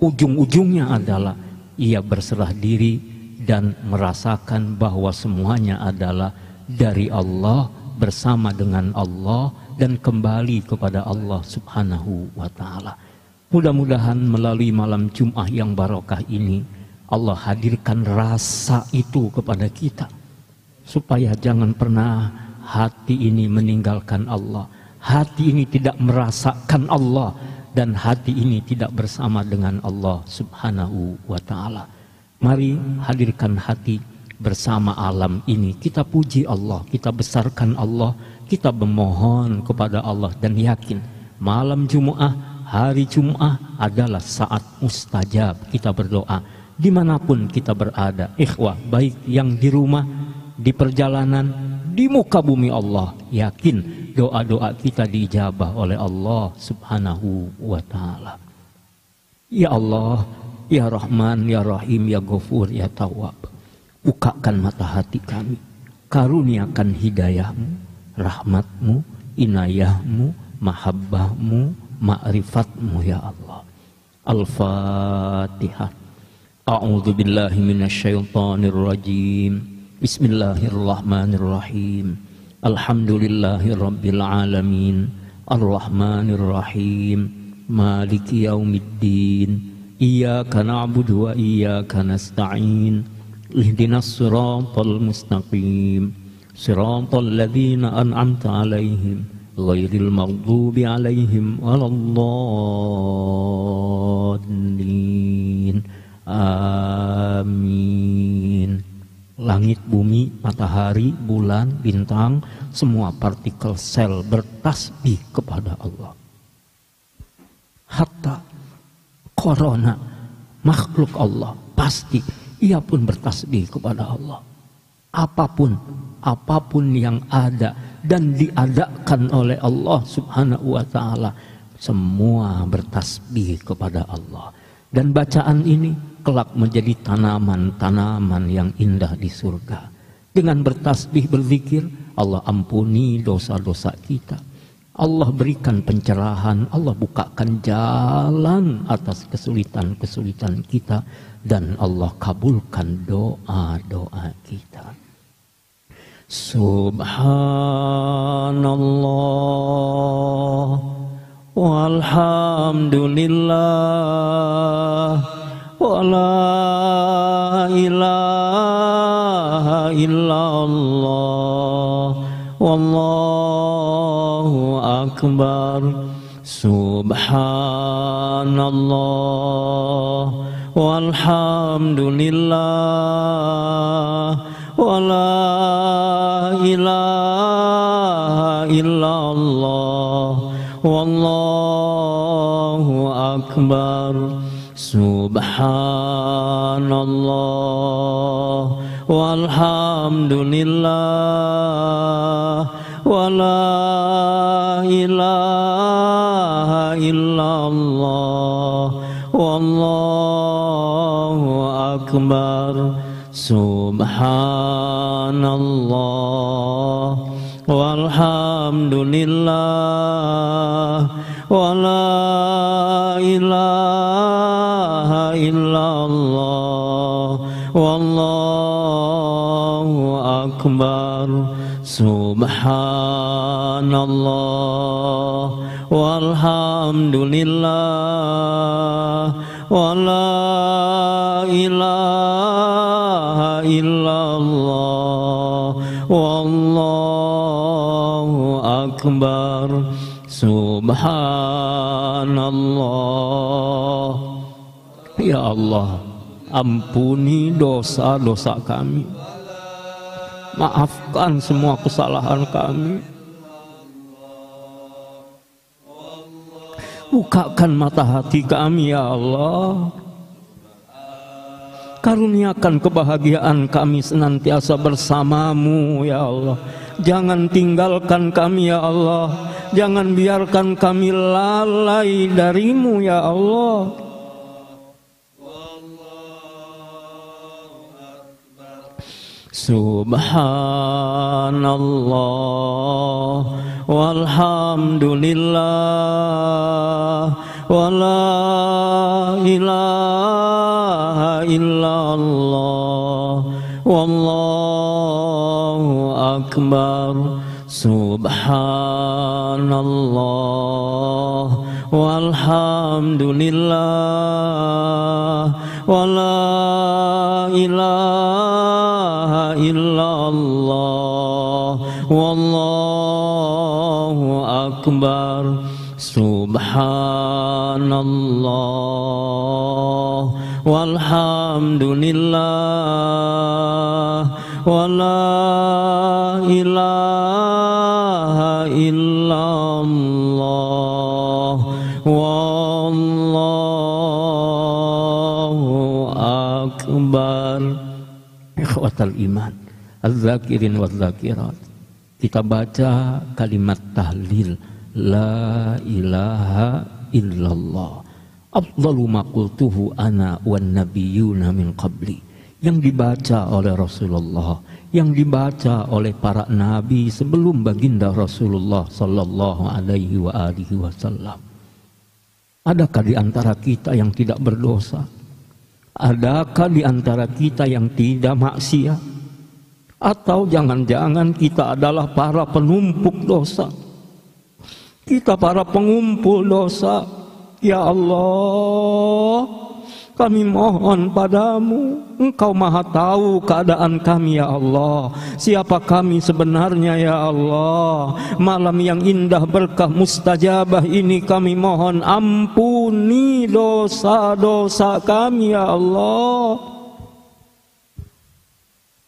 Ujung-ujungnya adalah ia berserah diri dan merasakan bahwa semuanya adalah dari Allah, bersama dengan Allah, dan kembali kepada Allah Subhanahu wa ta'ala. Mudah-mudahan melalui malam Jum'ah yang barokah ini Allah hadirkan rasa itu kepada kita, supaya jangan pernah hati ini meninggalkan Allah, hati ini tidak merasakan Allah, dan hati ini tidak bersama dengan Allah Subhanahu wa ta'ala. Mari hadirkan hati bersama alam ini. Kita puji Allah, kita besarkan Allah, kita memohon kepada Allah dan yakin malam Jumat, hari Jumat adalah saat mustajab kita berdoa dimanapun kita berada. Ikhwah, baik yang di rumah, di perjalanan, di muka bumi Allah, yakin doa-doa kita diijabah oleh Allah Subhanahu wa ta'ala. Ya Allah, ya Rahman, ya Rahim, ya Ghafur, ya Tawwab, bukakan mata hati kami, karuniakan hidayahmu, rahmatmu, inayahmu, mahabbahmu, ma'rifatmu ya Allah. Al-Fatihah. A'udzu billahi minasyaitonir rajim. Bismillahirrahmanirrahim. Alhamdulillahirabbil alamin. Arrahmanir rahim. Maliki yaumiddin. Iyyaka na'budu wa iyyaka nasta'in. Ihdinas siratal mustaqim. Siratal ladzina an'amta 'alaihim ghairil maghdubi 'alaihim waladdallin. Amin. Langit, bumi, matahari, bulan, bintang, semua partikel sel bertasbih kepada Allah. Hatta corona, makhluk Allah, pasti ia pun bertasbih kepada Allah. Apapun yang ada dan diadakan oleh Allah Subhanahu wa ta'ala, semua bertasbih kepada Allah. Dan bacaan ini kelak menjadi tanaman-tanaman yang indah di surga. Dengan bertasbih, berzikir, Allah ampuni dosa-dosa kita. Allah berikan pencerahan, Allah bukakan jalan atas kesulitan-kesulitan kita, dan Allah kabulkan doa-doa kita. Subhanallah walhamdulillah wa la ilaha illallah wallahu akbar. Subhanallah walhamdulillah wa la ilaha illallah wallahu akbar. Subhanallah walhamdulillah wa la ilaha illallah wallahu akbar. Subhanallah walhamdulillah wa la ilaha illallah wallahu akbar. Subhanallah walhamdulillah wa la ilaha illallah wallahu akbar. Subhanallah. Ya Allah, ampuni dosa-dosa kami, maafkan semua kesalahan kami. Bukakan mata hati kami ya Allah. Karuniakan kebahagiaan kami senantiasa bersamamu ya Allah. Jangan tinggalkan kami ya Allah. Jangan biarkan kami lalai darimu ya Allah. Subhanallah walhamdulillah wa la ilaha illallah wallahu akbar. Subhanallah walhamdulillah wa la ilaha illallah wallahu akbar. Subhanallah walhamdulillah wa la ilaha illallah wallahu akbar. Ikhwatal iman, az-zakirin waz-zakirat, kita baca kalimat tahlil la ilaha illallah, afdalu ma qultuhu ana wan nabiyyuna min qabli, yang dibaca oleh Rasulullah, yang dibaca oleh para nabi sebelum baginda Rasulullah sallallahu alaihi wa alihi wasallam. Adakah di antara kita yang tidak berdosa? Adakah di antara kita yang tidak maksiat? Atau jangan-jangan kita adalah para penumpuk dosa? Kita para pengumpul dosa. Ya Allah, kami mohon padamu, Engkau maha tahu keadaan kami ya Allah. Siapa kami sebenarnya ya Allah. Malam yang indah berkah mustajabah ini kami mohon ampuni dosa-dosa kami ya Allah.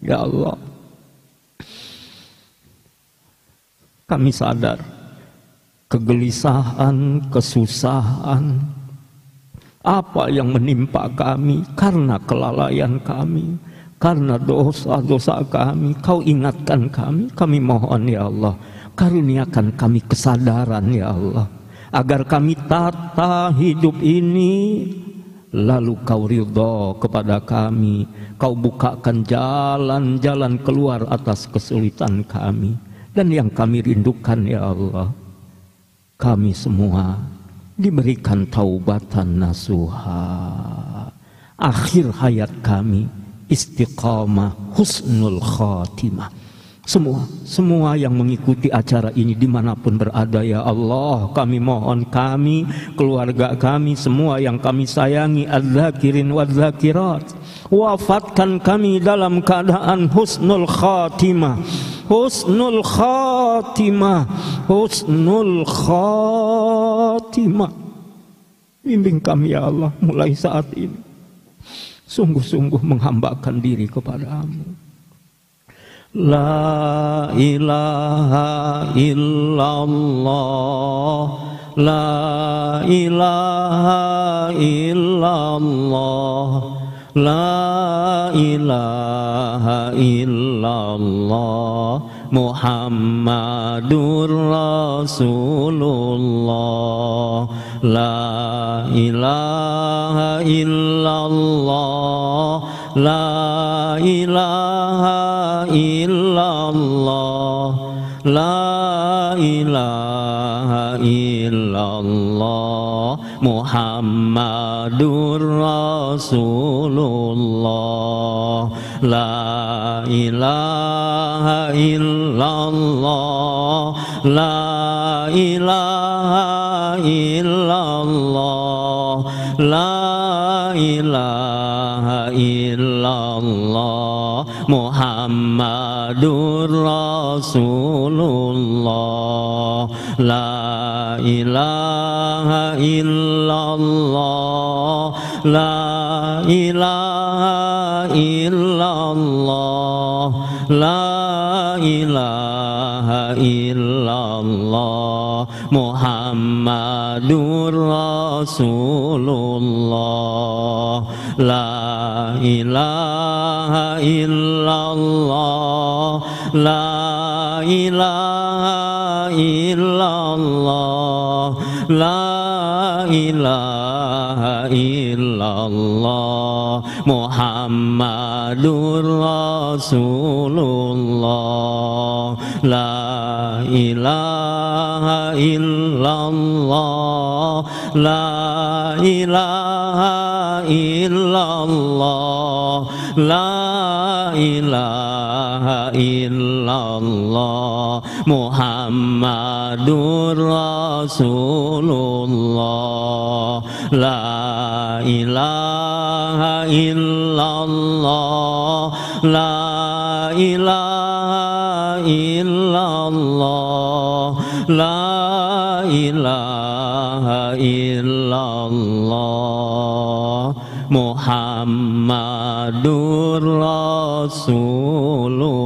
Ya Allah, kami sadar kegelisahan, kesusahan, apa yang menimpa kami karena kelalaian kami, karena dosa-dosa kami. Kau ingatkan kami mohon ya Allah, karuniakan kami kesadaran ya Allah, agar kami tata hidup ini, lalu kau ridho kepada kami, kau bukakan jalan-jalan keluar atas kesulitan kami. Dan yang kami rindukan ya Allah, kami semua diberikan taubatan nasuha, akhir hayat kami istiqamah, husnul khatimah. Semua yang mengikuti acara ini dimanapun berada ya Allah, kami mohon kami, keluarga kami, semua yang kami sayangi, az-zakirin waz-zakirat, wafatkan kami dalam keadaan husnul khatimah, husnul khatimah, husnul khatimah. Bimbing kami ya Allah mulai saat ini, sungguh-sungguh menghambakan diri kepadamu. La ilaha illallah, la ilaha illallah, la ilaha illallah, Muhammadur Rasulullah. La ilaha illallah, la ilaha illallah, la ilaha illallah, Muhammadur Rasulullah. La ilaha illallah, la ilaha illallah, la ilaha illallah, Muhammadur Rasulullah. La ilaha illallah, la ilaha illallah, la ilaha illallah, Muhammadur Rasulullah. La ilaha illallah, la ilaha illallah, la ilaha illallah, Muhammadur Rasulullah. La ilaha illallah, la ilaha illallah, la ilaha illallah, Muhammadur Rasulullah. La ilaha illallah, la ilaha illallah, la ilaha illallah, Muhammadur Rasulullah.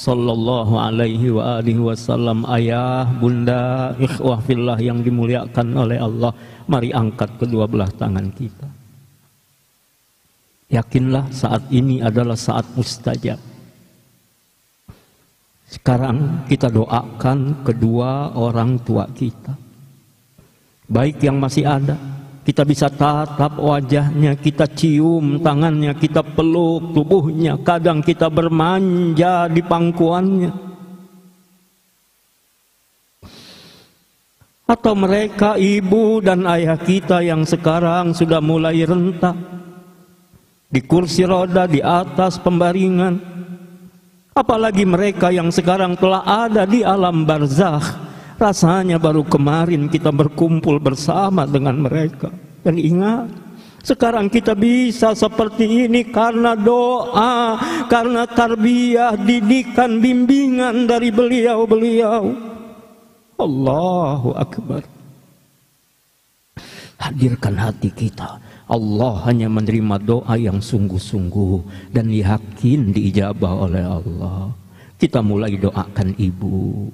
sallallahu alaihi wa alihi wasallam. Ayah, bunda, ikhwah fillah yang dimuliakan oleh Allah, mari angkat kedua belah tangan kita. Yakinlah saat ini adalah saat mustajab. Sekarang kita doakan kedua orang tua kita, baik yang masih ada. Kita bisa tatap wajahnya, kita cium tangannya, kita peluk tubuhnya, kadang kita bermanja di pangkuannya. Atau mereka ibu dan ayah kita yang sekarang sudah mulai rentak, di kursi roda, di atas pembaringan. Apalagi mereka yang sekarang telah ada di alam barzakh. Rasanya baru kemarin kita berkumpul bersama dengan mereka. Dan ingat, sekarang kita bisa seperti ini karena doa, karena tarbiyah, didikan, bimbingan dari beliau-beliau. Allahu Akbar. Hadirkan hati kita. Allah hanya menerima doa yang sungguh-sungguh dan yakin diijabah oleh Allah. Kita mulai doakan ibu.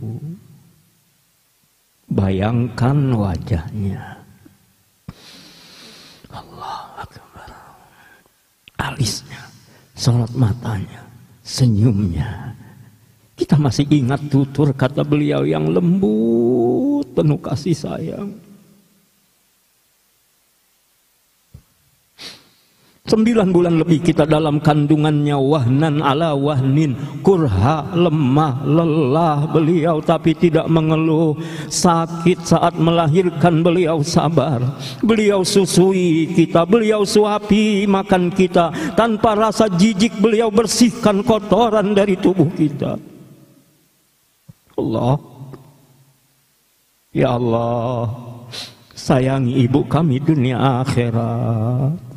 Bayangkan wajahnya. Allah Akbar. Alisnya, sorot matanya, senyumnya. Kita masih ingat tutur kata beliau yang lembut, penuh kasih sayang. 9 bulan lebih kita dalam kandungannya, wahnan ala wahnin, kurha, lemah, lelah beliau, tapi tidak mengeluh. Sakit saat melahirkan beliau sabar. Beliau susui kita, beliau suapi makan kita. Tanpa rasa jijik beliau bersihkan kotoran dari tubuh kita. Allah, ya Allah, sayangi ibu kami dunia akhirat.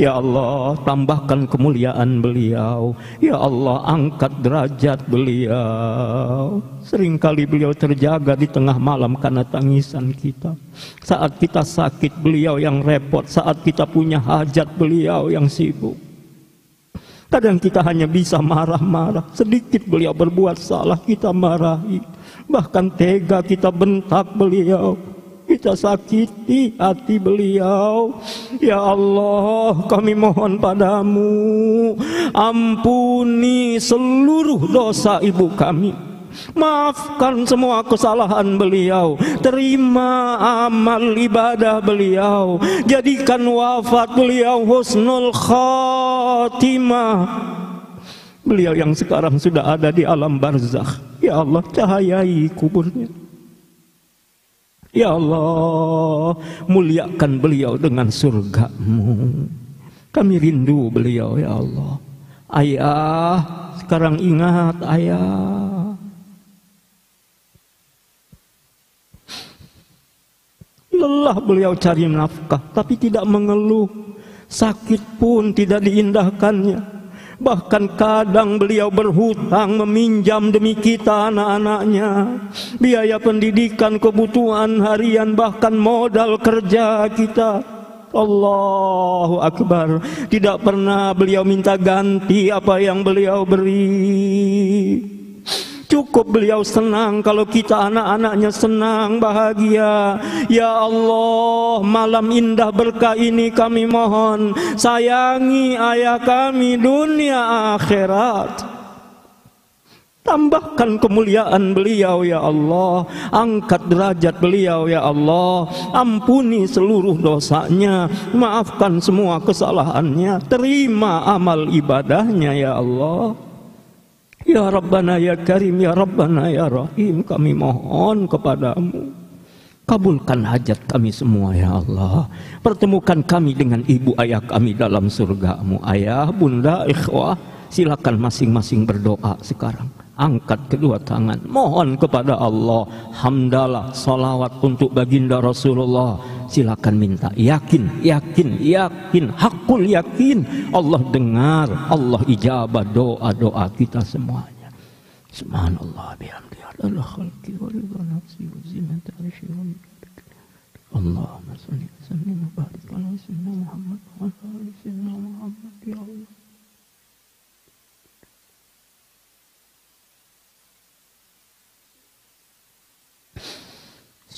Ya Allah, tambahkan kemuliaan beliau. Ya Allah, angkat derajat beliau. Seringkali beliau terjaga di tengah malam karena tangisan kita. Saat kita sakit, beliau yang repot. Saat kita punya hajat, beliau yang sibuk. Kadang kita hanya bisa marah-marah. Sedikit beliau berbuat salah, kita marahi. Bahkan tega kita bentak beliau. Kita sakiti hati beliau. Ya Allah, kami mohon padamu, ampuni seluruh dosa ibu kami. Maafkan semua kesalahan beliau. Terima amal ibadah beliau. Jadikan wafat beliau husnul khatimah. Beliau yang sekarang sudah ada di alam barzakh. Ya Allah, cahayai kuburnya. Ya Allah, muliakan beliau dengan surga-Mu. Kami rindu beliau, ya Allah. Ayah, sekarang ingat ayah. Lelah beliau cari nafkah, tapi tidak mengeluh. Sakit pun tidak diindahkannya. Bahkan kadang beliau berhutang meminjam demi kita anak-anaknya. Biaya pendidikan, kebutuhan harian, bahkan modal kerja kita. Allahu Akbar. Tidak pernah beliau minta ganti apa yang beliau beri. Cukup beliau senang kalau kita anak-anaknya senang, bahagia. Ya Allah, malam indah berkah ini kami mohon, sayangi ayah kami dunia akhirat. Tambahkan kemuliaan beliau ya Allah. Angkat derajat beliau ya Allah. Ampuni seluruh dosanya. Maafkan semua kesalahannya. Terima amal ibadahnya ya Allah. Ya Rabbana ya Karim, ya Rabbana ya Rahim, kami mohon kepadamu, kabulkan hajat kami semua ya Allah. Pertemukan kami dengan ibu ayah kami dalam surga-Mu. Ayah, bunda, ikhwah, silakan masing-masing berdoa sekarang. Angkat kedua tangan, mohon kepada Allah. Hamdalah, salawat untuk baginda Rasulullah. Silakan minta, yakin, yakin, yakin, hakul yakin. Allah dengar, Allah ijabah doa-doa kita semuanya. Subhanallah bihamdihi adada khalqi wa ridha nafsi wa zinata arshi wa miqdar. Allahumma shalli wa sallim wa barik ala sayyidina Muhammad wa ala ali sayyidina Muhammad ya Allah.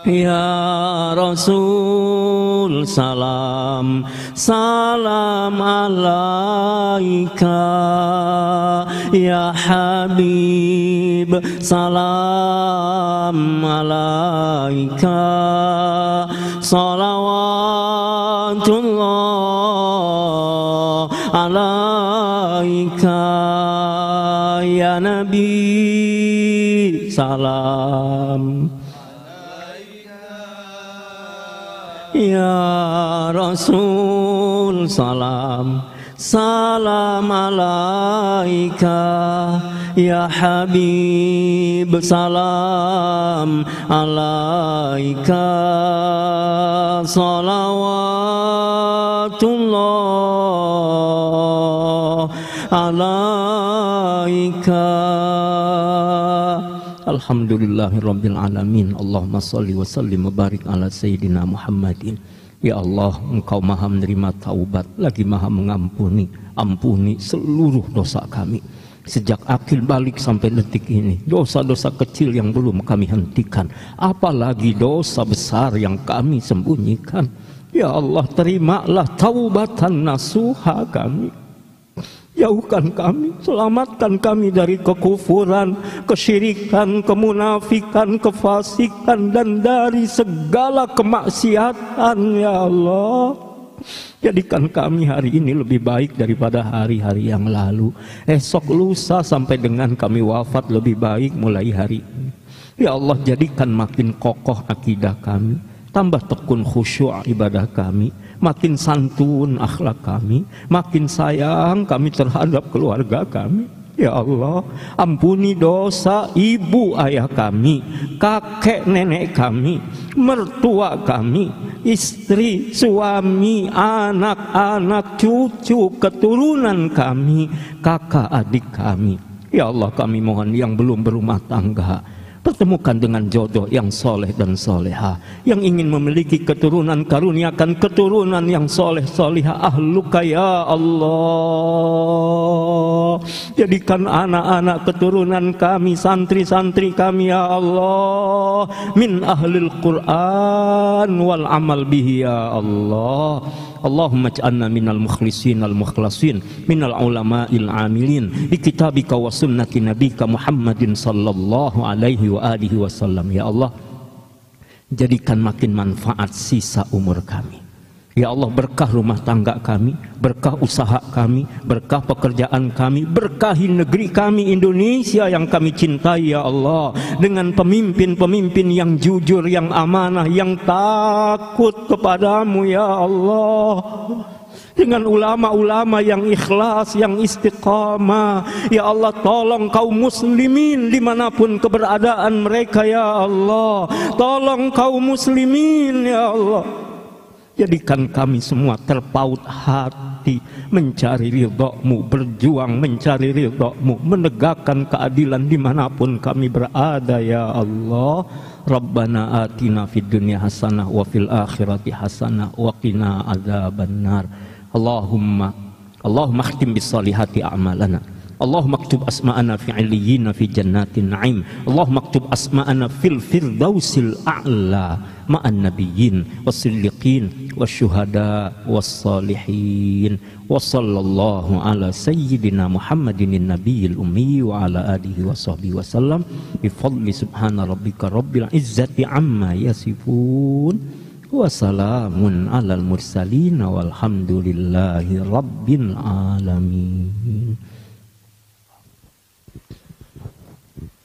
Ya Rasul salam salam alaika, ya Habib salam alaika, salawatullah alaika, ya Nabi salam, ya Rasul salam salam alaika, ya Habib salam alaika, salawatullah alaika. Alhamdulillahirabbil alamin. Allahumma shalli wa sallim wa barik ala sayyidina Muhammadin. Ya Allah, Engkau Maha menerima taubat, lagi Maha mengampuni. Ampuni seluruh dosa kami sejak akil balik sampai detik ini. Dosa-dosa kecil yang belum kami hentikan, apalagi dosa besar yang kami sembunyikan. Ya Allah, terimalah taubatan nasuha kami. Jauhkan kami, selamatkan kami dari kekufuran, kesyirikan, kemunafikan, kefasikan, dan dari segala kemaksiatan, ya Allah. Jadikan kami hari ini lebih baik daripada hari-hari yang lalu. Esok lusa sampai dengan kami wafat lebih baik mulai hari ini. Ya Allah, jadikan makin kokoh akidah kami, tambah tekun khusyuk ibadah kami, makin santun akhlak kami, makin sayang kami terhadap keluarga kami. Ya Allah, ampuni dosa ibu ayah kami, kakek nenek kami, mertua kami, istri, suami, anak-anak, cucu, keturunan kami, kakak adik kami. Ya Allah, kami mohon yang belum berumah tangga, pertemukan dengan jodoh yang soleh dan soleha. Yang ingin memiliki keturunan, karuniakan keturunan yang soleh soleha. Ahluka ya Allah. Jadikan anak-anak keturunan kami, santri-santri kami ya Allah, min ahlil Quran wal amal bihi ya Allah. Allahumma ij'alna minal mukhlisin al-mukhlasin, minal ulama'il amilin bi kitabika wa sunnati nabika Muhammadin sallallahu alaihi wa alihi wasallam. Ya Allah, jadikan makin manfaat sisa umur kami. Ya Allah, berkah rumah tangga kami, berkah usaha kami, berkah pekerjaan kami, berkahi negeri kami Indonesia yang kami cintai ya Allah, dengan pemimpin-pemimpin yang jujur, yang amanah, yang takut kepadamu ya Allah, dengan ulama-ulama yang ikhlas, yang istiqamah. Ya Allah, tolong kaum muslimin dimanapun keberadaan mereka ya Allah, tolong kaum muslimin ya Allah. Jadikan kami semua terpaut hati mencari ridha-Mu, berjuang mencari ridha-Mu, menegakkan keadilan dimanapun kami berada ya Allah. Rabbana atina fid dunya hasanah wa fil akhirati hasanah wa qina adzabannar. Allahumma khtim bis salihati a'malana. Allahumma aktub asma'ana fi 'illiyyin fi jannatin na'im. Allahumma aktub asma'ana fil firdausil a'la ma'an nabiyyin was-siddiqin wasyuhada was-salihin. Wa sallallahu ala sayyidina Muhammadin nabiyil ummi wa ala alihi wa sahbihi wa sallam bi fadli subhana rabbika rabbil izzati amma yasifun wa salamun alal mursalin walhamdulillahi rabbil alamin.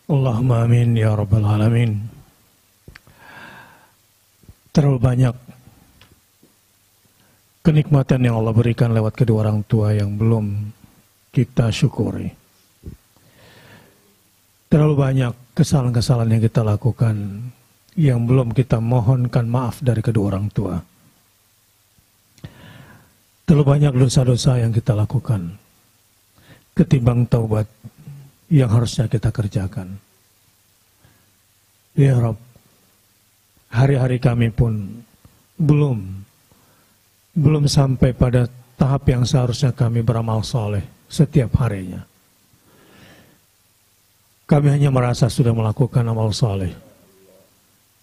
Allahumma amin ya rabbal alamin. Terlalu banyak kenikmatan yang Allah berikan lewat kedua orang tua yang belum kita syukuri. Terlalu banyak kesalahan-kesalahan yang kita lakukan yang belum kita mohonkan maaf dari kedua orang tua. Terlalu banyak dosa-dosa yang kita lakukan ketimbang taubat yang harusnya kita kerjakan. Ya Rabb, hari-hari kami pun belum sampai pada tahap yang seharusnya kami beramal soleh setiap harinya. Kami hanya merasa sudah melakukan amal soleh,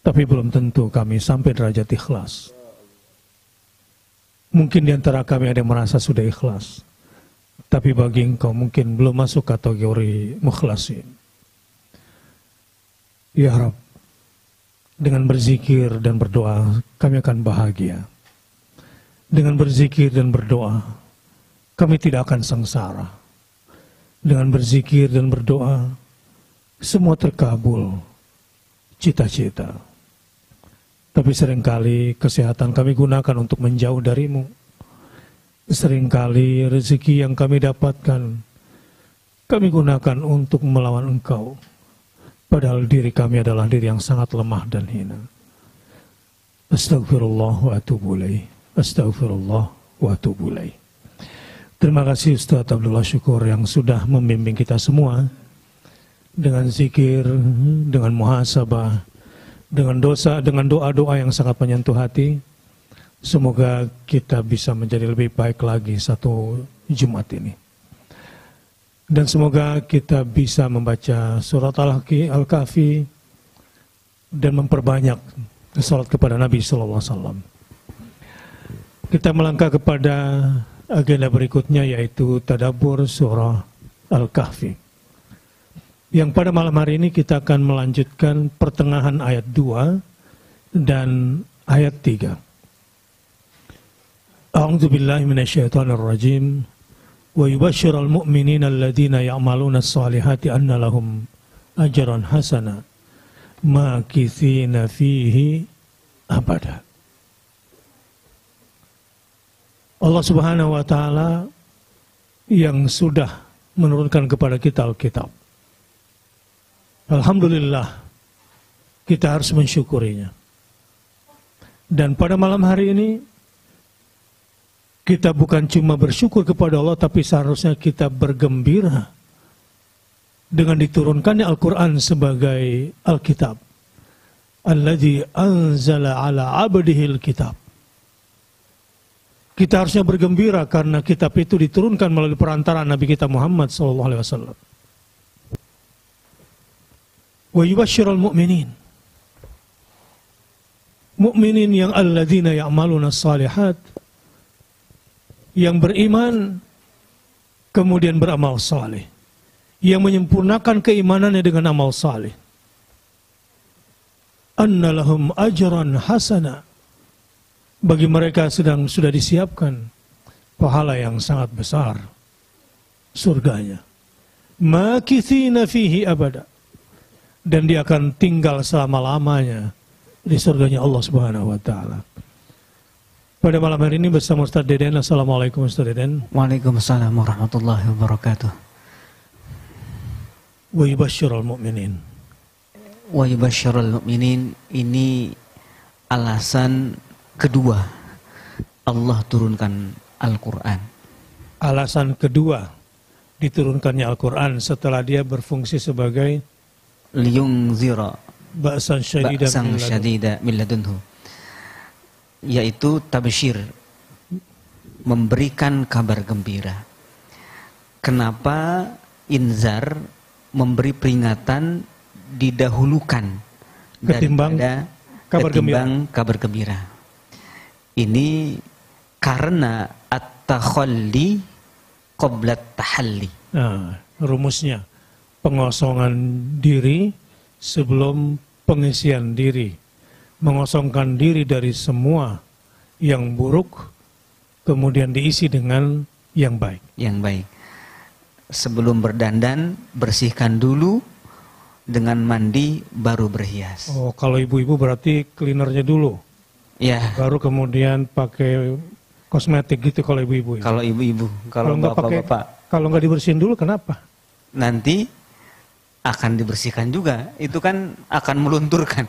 Tapi belum tentu kami sampai derajat ikhlas. Mungkin di antara kami ada yang merasa sudah ikhlas. Tapi bagi engkau mungkin belum masuk kategori mukhlasin. Ya Rabb, dengan berzikir dan berdoa kami akan bahagia. Dengan berzikir dan berdoa kami tidak akan sengsara. Dengan berzikir dan berdoa semua terkabul cita-cita. Tapi seringkali kesehatan kami gunakan untuk menjauh darimu. Seringkali rezeki yang kami dapatkan kami gunakan untuk melawan engkau. Padahal diri kami adalah diri yang sangat lemah dan hina. Astaghfirullah wa atubu ilaih. Astaghfirullah wa atubu ilaih. Terima kasih Ustaz Abdullah Syukur yang sudah membimbing kita semua dengan zikir, dengan muhasabah, dengan doa-doa yang sangat menyentuh hati. Semoga kita bisa menjadi lebih baik lagi satu Jumat ini. Dan semoga kita bisa membaca surat Al-Kahfi dan memperbanyak salat kepada Nabi sallallahu alaihi wasallam. Kita melangkah kepada agenda berikutnya, yaitu tadabbur surah Al-Kahfi. Yang pada malam hari ini kita akan melanjutkan pertengahan ayat 2 dan ayat 3. A'udzu billahi minasyaitonir rajim. Wa yubashshiral mu'minina alladziina ya'maluna as-salihati anna lahum ajran hasana makithina fihi abada. Allah Subhanahu wa taala yang sudah menurunkan kepada kita Alkitab. Alhamdulillah, kita harus mensyukurinya. Dan pada malam hari ini kita bukan cuma bersyukur kepada Allah, tapi seharusnya kita bergembira dengan diturunkannya Al-Quran sebagai Alkitab. Alladzi anzala ala abdihil kitab. Kita harusnya bergembira karena kitab itu diturunkan melalui perantara Nabi kita Muhammad SAW. Wa yubashshiral mu'minin. Mu'minin yang alladzina ya'maluna as-salihat, yang beriman kemudian beramal saleh, yang menyempurnakan keimanannya dengan amal saleh. Anna lahum ajran hasana. Bagi mereka sudah disiapkan pahala yang sangat besar, surganya. Makithina fihi abada. Dan dia akan tinggal selama-lamanya di surganya Allah Subhanahu wa taala. Pada malam hari ini bersama Ustaz Deden. Assalamualaikum Ustaz Deden. Waalaikumsalam warahmatullahi wabarakatuh. Wa yubashshiral mu'minin. Wa yubashshiral mu'minin, ini alasan kedua Allah turunkan Al-Quran. Alasan kedua diturunkannya Al-Quran setelah dia berfungsi sebagai liyungzira ba'san syadida min ladunhu, yaitu tabsyir, memberikan kabar gembira. Kenapa inzar, memberi peringatan, didahulukan ketimbang kabar gembira? Ini karena at-takhalli qabla at-tahalli. Nah, rumusnya pengosongan diri sebelum pengisian diri. Mengosongkan diri dari semua yang buruk, kemudian diisi dengan yang baik. Yang baik. Sebelum berdandan, bersihkan dulu, dengan mandi baru berhias. Oh, kalau ibu-ibu berarti cleanernya dulu. Ya. Baru kemudian pakai kosmetik gitu kalau ibu-ibu. Ya? Kalau ibu-ibu, kalau bapak-bapak. Kalau nggak dibersihin dulu kenapa? Nanti akan dibersihkan juga. Itu kan akan melunturkan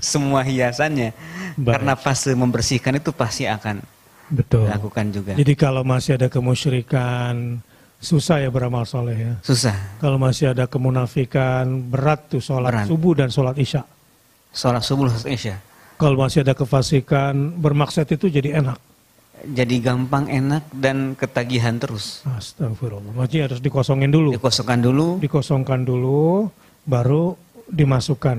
semua hiasannya. Baik. Karena fase membersihkan itu pasti akan dilakukan juga. Jadi kalau masih ada kemusyrikan, susah ya beramal soleh ya. Susah. Kalau masih ada kemunafikan, berat tuh sholat subuh dan sholat isya. Sholat subuh dan sholat isya. Kalau masih ada kefasikan, bermaksiat itu jadi enak. Jadi gampang, enak, dan ketagihan terus. Astagfirullah. Maksudnya harus dikosongin dulu. Dikosongkan dulu. Dikosongkan dulu, baru dimasukkan.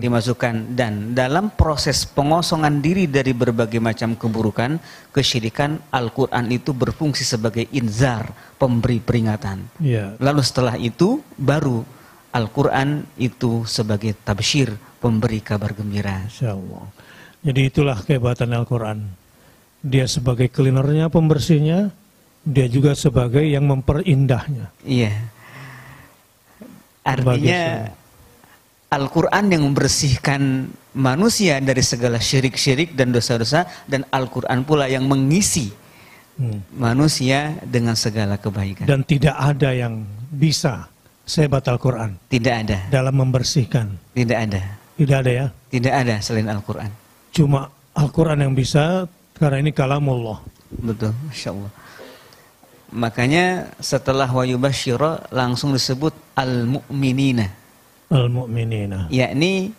Dan dalam proses pengosongan diri dari berbagai macam keburukan, kesyirikan, Al-Quran itu berfungsi sebagai inzar, pemberi peringatan. Ya. Lalu setelah itu baru Al-Quran itu sebagai tabsyir, pemberi kabar gembira. Insyaallah. Jadi itulah kehebatan Al-Quran. Dia sebagai cleanernya, pembersihnya, dia juga sebagai yang memperindahnya. Iya. Artinya Al-Quran yang membersihkan manusia dari segala syirik-syirik dan dosa-dosa, dan Al-Quran pula yang mengisi manusia dengan segala kebaikan. Dan tidak ada yang bisa sehebat Al-Quran. Tidak ada. Dalam membersihkan. Tidak ada. Tidak ada ya? Tidak ada selain Al-Quran. Cuma Al-Quran yang bisa, karena ini kalamullah. Betul, Masya Allah. Makanya setelah wa yubasyira langsung disebut al-mu'minina. Al-mu'minina. Yakni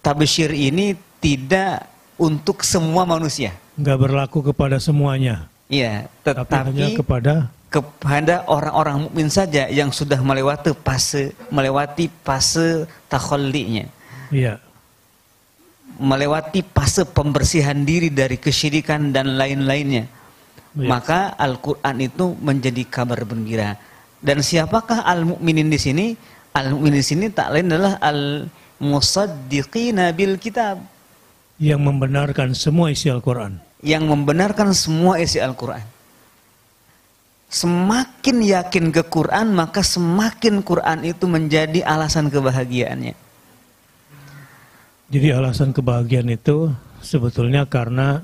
tabsyir ini tidak untuk semua manusia. Enggak berlaku kepada semuanya. Iya, Tapi hanya tetapi kepada orang-orang mukmin saja yang sudah melewati fase takhallinya. Iya. Melewati fase pembersihan diri dari kesyirikan dan lain-lainnya. Iya. Maka Al-Quran itu menjadi kabar gembira. Dan siapakah al-mu'minin di sini? Al-mu'minin di sini tak lain adalah al-musaddiqina bil kitab. Yang membenarkan semua isi Al-Quran. Yang membenarkan semua isi Al-Quran. Semakin yakin ke Quran, maka semakin Quran itu menjadi alasan kebahagiaannya. Jadi alasan kebahagiaan itu sebetulnya karena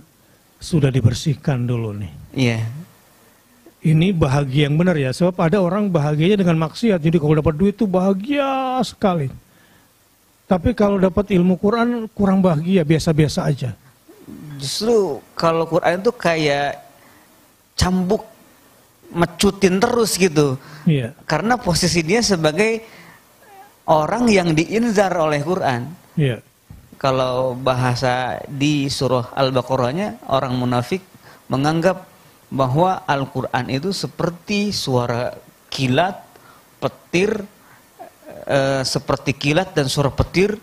sudah dibersihkan dulu nih. Iya. Ini bahagia yang benar ya, sebab ada orang bahagianya dengan maksiat. Jadi kalau dapat duit itu bahagia sekali. Tapi kalau dapat ilmu Quran kurang bahagia, biasa-biasa aja. Justru kalau Quran itu kayak cambuk, mecutin terus gitu. Iya. Karena posisi dia sebagai orang yang diinzar oleh Quran. Iya. Kalau bahasa di surah Al-Baqarahnya, orang munafik menganggap bahwa Al-Quran itu seperti suara kilat, petir, seperti kilat dan suara petir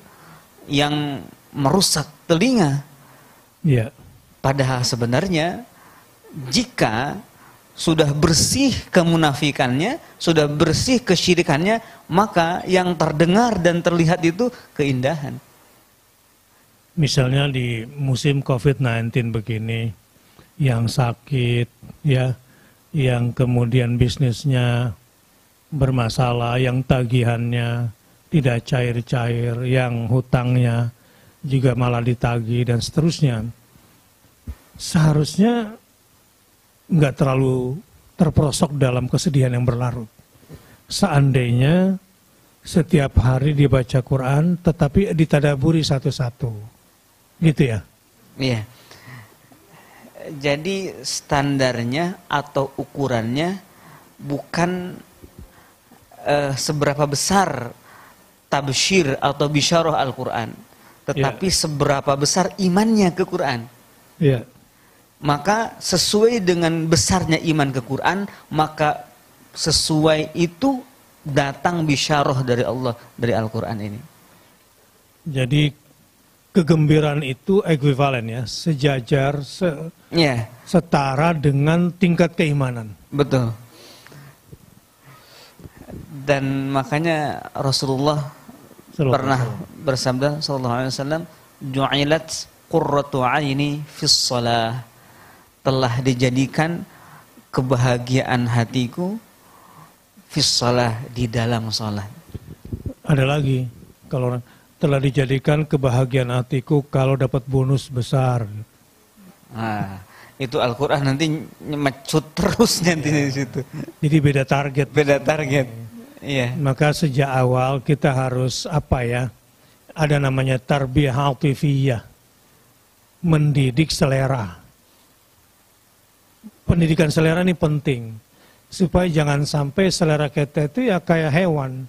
yang merusak telinga. Iya. Padahal sebenarnya jika sudah bersih kemunafikannya, sudah bersih kesyirikannya, maka yang terdengar dan terlihat itu keindahan. Misalnya di musim COVID-19 begini, yang sakit, ya, yang kemudian bisnisnya bermasalah, yang tagihannya tidak cair-cair, yang hutangnya juga malah ditagih dan seterusnya. Seharusnya nggak terlalu terperosok dalam kesedihan yang berlarut. Seandainya setiap hari dibaca Quran, tetapi ditadaburi satu-satu. Gitu ya? Iya. Jadi standarnya atau ukurannya bukan seberapa besar tabsyir atau bisyarah Al-Quran, tetapi seberapa besar imannya ke Quran. Iya. Maka sesuai dengan besarnya iman ke Quran, maka sesuai itu datang bisyarah dari Allah, dari Al-Quran ini. Jadi kegembiraan itu ekuivalen ya, sejajar, setara dengan tingkat keimanan. Betul. Dan makanya Rasulullah pernah bersabda sallallahu alaihi wasallam, "Ju'ilat qurratu 'aini fis shalah." Telah dijadikan kebahagiaan hatiku fis shalah, di dalam salat. Ada lagi, kalau telah dijadikan kebahagiaan hatiku kalau dapat bonus besar. Nah, itu Al-Quran nanti mecut terus nanti di situ. Jadi beda target. Beda target. Iya. Maka sejak awal kita harus apa ya? Ada namanya tarbiyah atifiyah. Mendidik selera. Pendidikan selera ini penting. Supaya jangan sampai selera kita itu ya kayak hewan.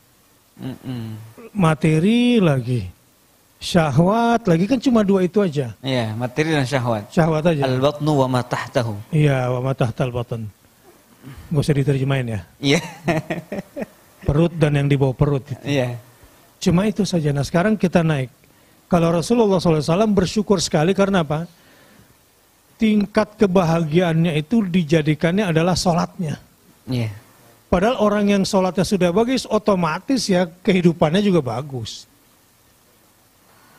Materi lagi, syahwat lagi, kan cuma dua itu aja. Iya, materi dan syahwat. Syahwat aja. Al-batnu wa ma tahtahu. Iya, wa ma tahtal batn. Gak usah diterjemahin ya. Iya. Perut dan yang di bawah perut. Itu. Iya. Cuma itu saja. Nah sekarang kita naik. Kalau Rasulullah SAW bersyukur sekali karena apa? Tingkat kebahagiaannya itu dijadikannya adalah sholatnya. Iya. Padahal orang yang sholatnya sudah bagus, otomatis ya kehidupannya juga bagus.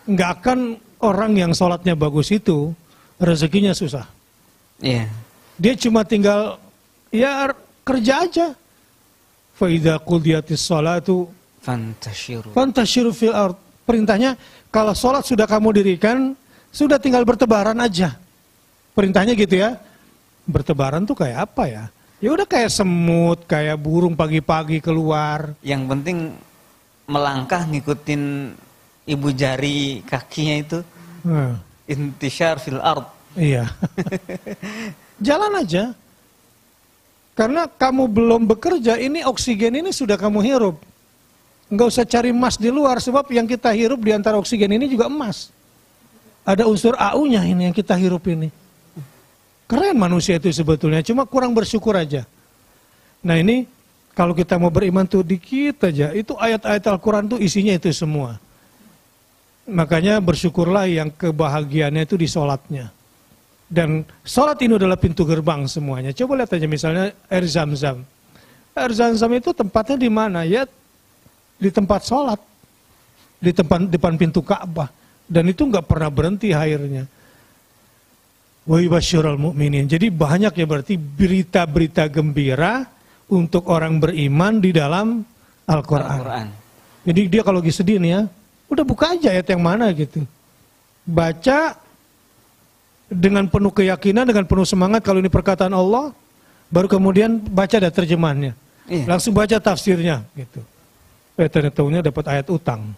Nggak akan orang yang sholatnya bagus itu rezekinya susah. Iya. Dia cuma tinggal ya kerja aja. Fa idza qudiyatis sholatu fantashiru fil ard. Perintahnya kalau sholat sudah kamu dirikan, sudah tinggal bertebaran aja. Perintahnya gitu ya. Bertebaran tuh kayak apa ya? Ya udah kayak semut, kayak burung pagi-pagi keluar. Yang penting melangkah ngikutin ibu jari kakinya itu. Intishar fil ard. Iya. Jalan aja. Karena kamu belum bekerja, ini oksigen ini sudah kamu hirup. Enggak usah cari emas di luar, sebab yang kita hirup di antara oksigen ini juga emas. Ada unsur AU-nya ini yang kita hirup ini. Keren manusia itu sebetulnya, cuma kurang bersyukur aja. Nah ini, kalau kita mau beriman tuh dikit aja, itu ayat-ayat Al-Quran tuh isinya itu semua. Makanya bersyukurlah yang kebahagiaannya itu di sholatnya. Dan sholat ini adalah pintu gerbang semuanya. Coba lihat aja misalnya air Zam-Zam. Air Zam-Zam itu tempatnya di mana? Ya di tempat sholat. Di depan pintu Ka'bah. Dan itu nggak pernah berhenti airnya. Wa yubasyirul mu'minin. Jadi banyak ya berarti berita-berita gembira untuk orang beriman di dalam Al-Quran. Jadi dia kalau lagi sedih nih ya, udah buka aja ayat yang mana gitu. Baca dengan penuh keyakinan, dengan penuh semangat kalau ini perkataan Allah, baru kemudian baca ada terjemahannya. Iya. Langsung baca tafsirnya gitu. Ternyata dapat ayat utang.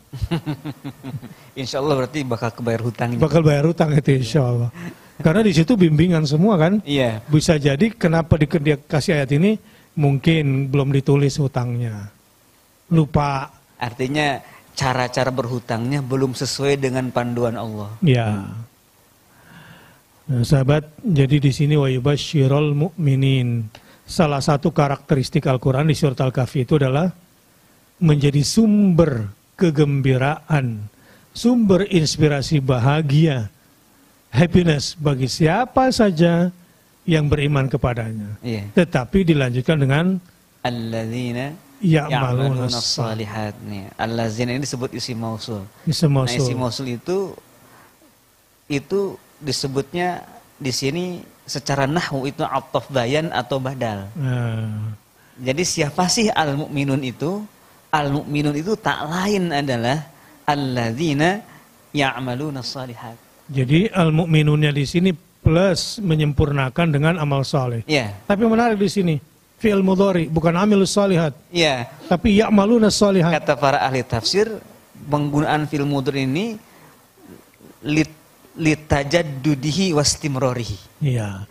Insya Allah berarti bakal kebayar hutang. Bakal bayar hutang itu insya Allah. Karena di situ bimbingan semua kan. Iya. Bisa jadi kenapa dia kasih ayat ini, mungkin belum ditulis hutangnya. Lupa. Artinya cara-cara berhutangnya belum sesuai dengan panduan Allah. Ya. Nah, sahabat, jadi di sini wa yubasyirul mu'minin. Salah satu karakteristik Al-Quran di surat Al-Kahfi itu adalah menjadi sumber kegembiraan, sumber inspirasi bahagia, happiness bagi siapa saja yang beriman kepadanya. Iya. Tetapi dilanjutkan dengan alladzina ya'maluna shalihat. Nih, alladzina ini disebut isim mausul. Isim mausul. Nah, isim mausul itu disebutnya di sini secara nahwu itu ataf bayan atau badal. Jadi siapa sih al-mu'minun itu? Al-mu'minun itu tak lain adalah alladzina ya'maluna shalihat. Jadi al-mu'minunnya di sini plus menyempurnakan dengan amal saleh. Iya. Tapi menarik di sini fi'il mudhari bukan amilus shalihat. Iya. Tapi ya'maluna shalihat. Kata para ahli tafsir, penggunaan fi'il mudhari ini litajaddudihi wastimrorihi. Iya.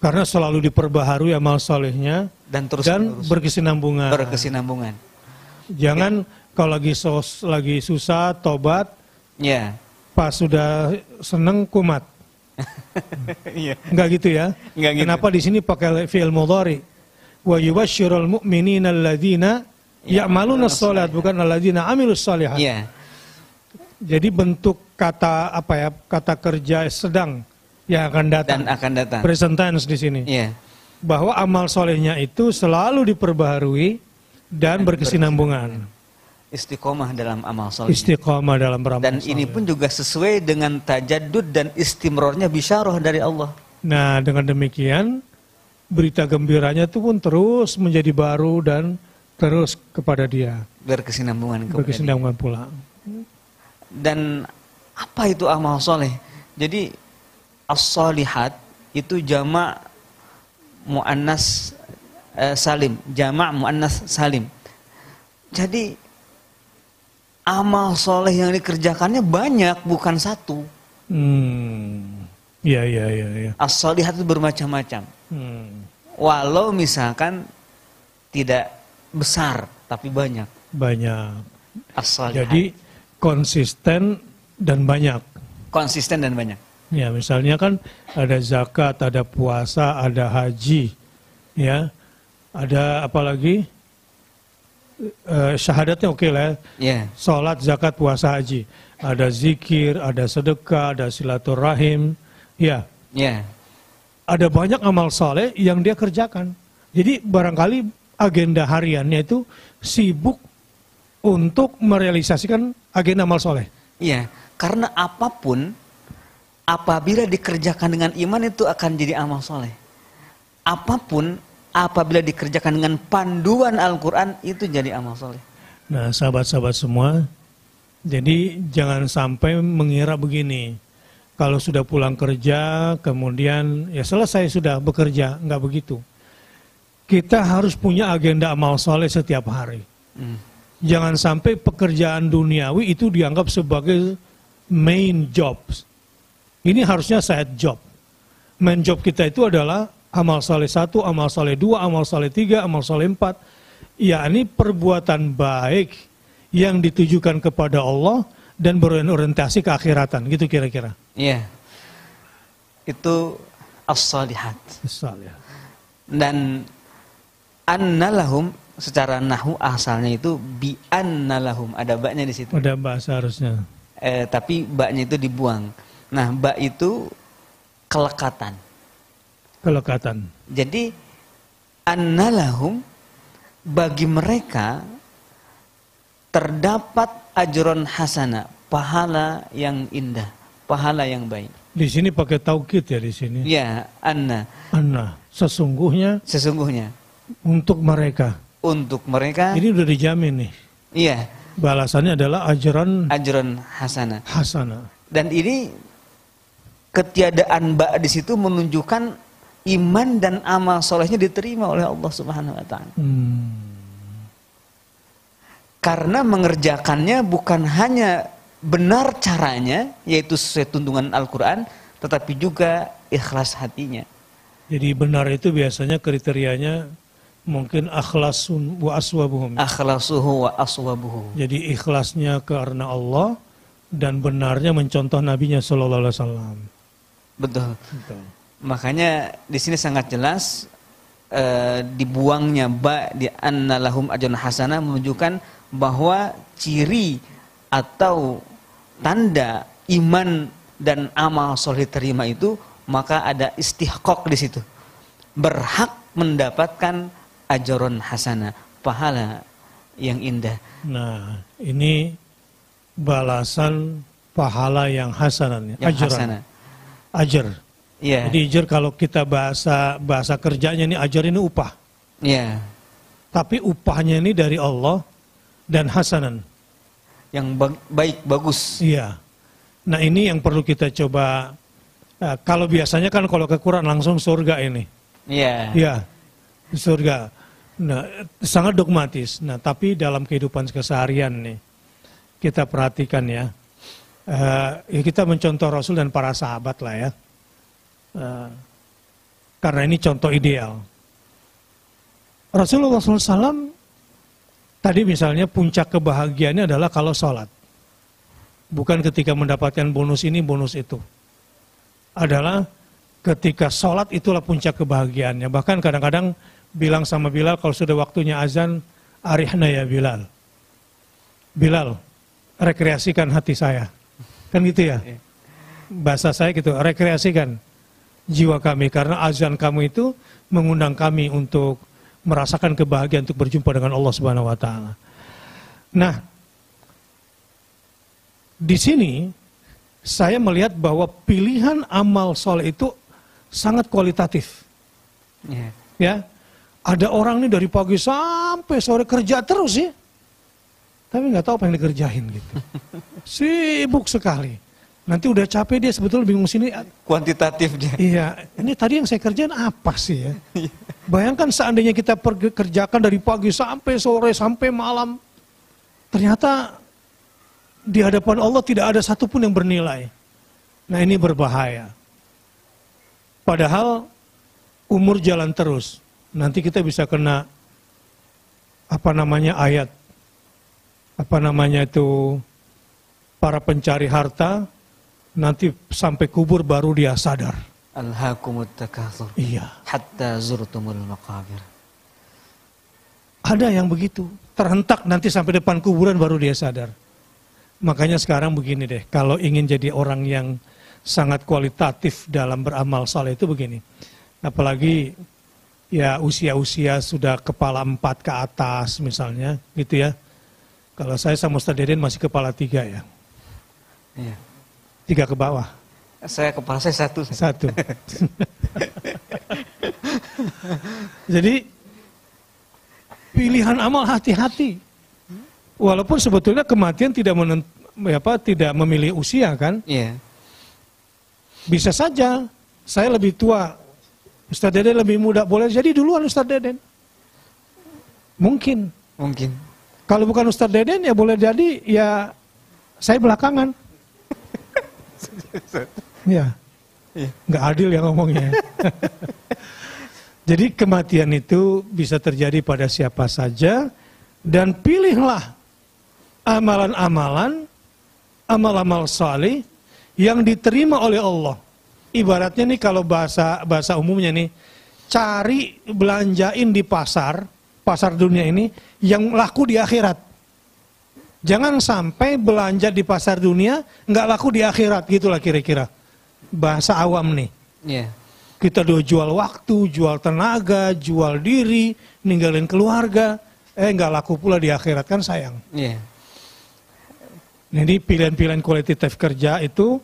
Karena selalu diperbaharui amal solehnya dan terus berkesinambungan. Berkesinambungan. Jangan kalau lagi susah tobat. Ya. Pas sudah seneng kumat. Iya. Enggak gitu ya? Enggak gitu. Kenapa di sini pakai fi'il mudhari? Wa yubasyirul mu'minina alladzina ya'maluna shalat bukan alladzina amilus shalihat. Iya. Jadi bentuk kata apa ya? Kata kerja sedang yang akan datang. Dan akan datang. Present tense di sini. Iya. Bahwa amal solehnya itu selalu diperbaharui dan berkesinambungan. Istiqomah dalam amal soleh. Istiqomah dalam beramal dan soleh. Ini pun juga sesuai dengan tajaddud dan istimrornya bisyarah dari Allah. Nah dengan demikian berita gembiranya itu pun terus menjadi baru dan terus kepada dia. Berkesinambungan. Berkesinambungan pula. Dan apa itu amal soleh? Jadi as-solihat itu jamak muannas salim, jamak muannas salim. Jadi amal soleh yang dikerjakannya banyak, bukan satu. Iya. As-solihat itu bermacam-macam. Walau misalkan tidak besar, tapi banyak. Banyak. As-solihat. Jadi konsisten dan banyak. Konsisten dan banyak. Ya, misalnya kan ada zakat, ada puasa, ada haji, ya, ada apa lagi? syahadatnya oke lah. Ya. Sholat, zakat, puasa, haji. Ada zikir, ada sedekah, ada silaturahim. Ya. Ya. Ada banyak amal soleh yang dia kerjakan. Jadi barangkali agenda hariannya itu sibuk untuk merealisasikan agenda amal soleh. Iya, karena apapun apabila dikerjakan dengan iman itu akan jadi amal soleh. Apapun apabila dikerjakan dengan panduan Al-Quran itu jadi amal soleh. Nah, sahabat-sahabat semua, jadi jangan sampai mengira begini. Kalau sudah pulang kerja, kemudian ya selesai sudah bekerja, nggak begitu. Kita harus punya agenda amal soleh setiap hari. Jangan sampai pekerjaan duniawi itu dianggap sebagai main job. Ini harusnya side job. Main job kita itu adalah amal soleh 1, amal soleh 2, amal soleh 3, amal soleh 4. Yakni perbuatan baik yang ditujukan kepada Allah dan berorientasi ke akhiratan, gitu kira-kira. Iya. Itu as-salihat. As-salihat. Dan annalahum secara nahwu asalnya itu bi annalahum, ada baknya di situ. Ada ba seharusnya. Tapi baknya itu dibuang. Nah, bak itu kelekatan. Kelekatan. Jadi annalahum, bagi mereka terdapat ajron hasana, pahala yang indah, pahala yang baik. Di sini pakai taukid ya di sini. Ya, anna. Anna, sesungguhnya. Sesungguhnya. Untuk mereka. Untuk mereka. Ini udah dijamin nih. Iya. Balasannya adalah ajron hasana. Hasana. Dan ini ketiadaan ba di situ menunjukkan iman dan amal solehnya diterima oleh Allah Subhanahu Wa Taala. Karena mengerjakannya bukan hanya benar caranya, yaitu sesuai tuntunan Al-Quran, tetapi juga ikhlas hatinya. Jadi benar itu biasanya kriterianya mungkin akhlasun wa aswabuhum. Akhlasuhu wa aswabuhu. Jadi ikhlasnya karena Allah dan benarnya mencontoh nabinya sallallahu alaihi wasallam. Betul. Makanya di sini sangat jelas dibuangnya ba di annalahum ajrun hasanah menunjukkan bahwa ciri atau tanda iman dan amal soleh terima itu, maka ada istihqaq di situ, berhak mendapatkan ajron hasanah, pahala yang indah. Nah, ini balasan pahala yang hasanah, ajran. Ajar. Yeah. Jadi ajar kalau kita bahasa kerjanya ini ajar ini upah. Iya. Yeah. Tapi upahnya ini dari Allah dan hasanan. Yang baik, bagus. Iya. Nah ini yang perlu kita coba. Kalau biasanya kan kalau ke Quran langsung surga ini. Iya. Iya. Surga. Nah sangat dogmatis. Nah tapi dalam kehidupan keseharian nih kita perhatikan ya. Ya kita mencontoh Rasul dan para sahabat lah ya. Karena ini contoh ideal. Rasulullah SAW tadi misalnya puncak kebahagiaannya adalah kalau sholat. Bukan ketika mendapatkan bonus ini, bonus itu. Adalah ketika sholat itulah puncak kebahagiaannya. Bahkan kadang-kadang bilang sama Bilal kalau sudah waktunya azan, arihna ya Bilal. Bilal, rekreasikan hati saya. Kan gitu ya? Bahasa saya gitu, rekreasikan jiwa kami. Karena azan kamu itu mengundang kami untuk merasakan kebahagiaan untuk berjumpa dengan Allah Subhanahu wa taala. Nah, di sini saya melihat bahwa pilihan amal soleh itu sangat kualitatif. Ya. Ada orang nih dari pagi sampai sore kerja terus ya. Tapi nggak tahu apa yang dikerjain gitu. Sibuk sekali. Nanti udah capek dia sebetulnya bingung sini. Kuantitatif dia. Iya, ini tadi yang saya kerjain apa sih ya? Bayangkan seandainya kita kerjakan dari pagi sampai sore sampai malam. Ternyata di hadapan Allah tidak ada satupun yang bernilai. Nah ini berbahaya. Padahal umur jalan terus. Nanti kita bisa kena ayat. Para pencari harta. Nanti sampai kubur baru dia sadar. Alhaakumut takatsur. Iya. Hatta zurtumul maqabir. Ada yang begitu, terhentak nanti sampai depan kuburan baru dia sadar. Makanya sekarang begini deh, kalau ingin jadi orang yang sangat kualitatif dalam beramal saleh itu begini. Apalagi ya usia-usia sudah kepala 4 ke atas misalnya, gitu ya. Kalau saya sama Ustaz Deden masih kepala 3 ya. Iya. 3 ke bawah. Kepala saya 1. Jadi pilihan amal hati-hati. Walaupun sebetulnya kematian tidak memilih usia kan? Iya. Bisa saja saya lebih tua, Ustaz Deden lebih muda, boleh jadi duluan Ustaz Deden. Mungkin. Kalau bukan Ustaz Deden ya boleh jadi ya saya belakangan. Ya, nggak adil ya ngomongnya. Jadi kematian itu bisa terjadi pada siapa saja, dan pilihlah amalan-amalan, amal-amal saleh yang diterima oleh Allah. Ibaratnya nih kalau bahasa umumnya nih, cari belanjain di pasar dunia ini yang laku di akhirat. Jangan sampai belanja di pasar dunia nggak laku di akhirat, gitulah kira-kira. Bahasa awam nih. Yeah. Kita udah jual waktu, jual tenaga, jual diri, ninggalin keluarga, nggak laku pula di akhirat, kan sayang. Yeah. Jadi pilihan-pilihan kualitatif kerja itu,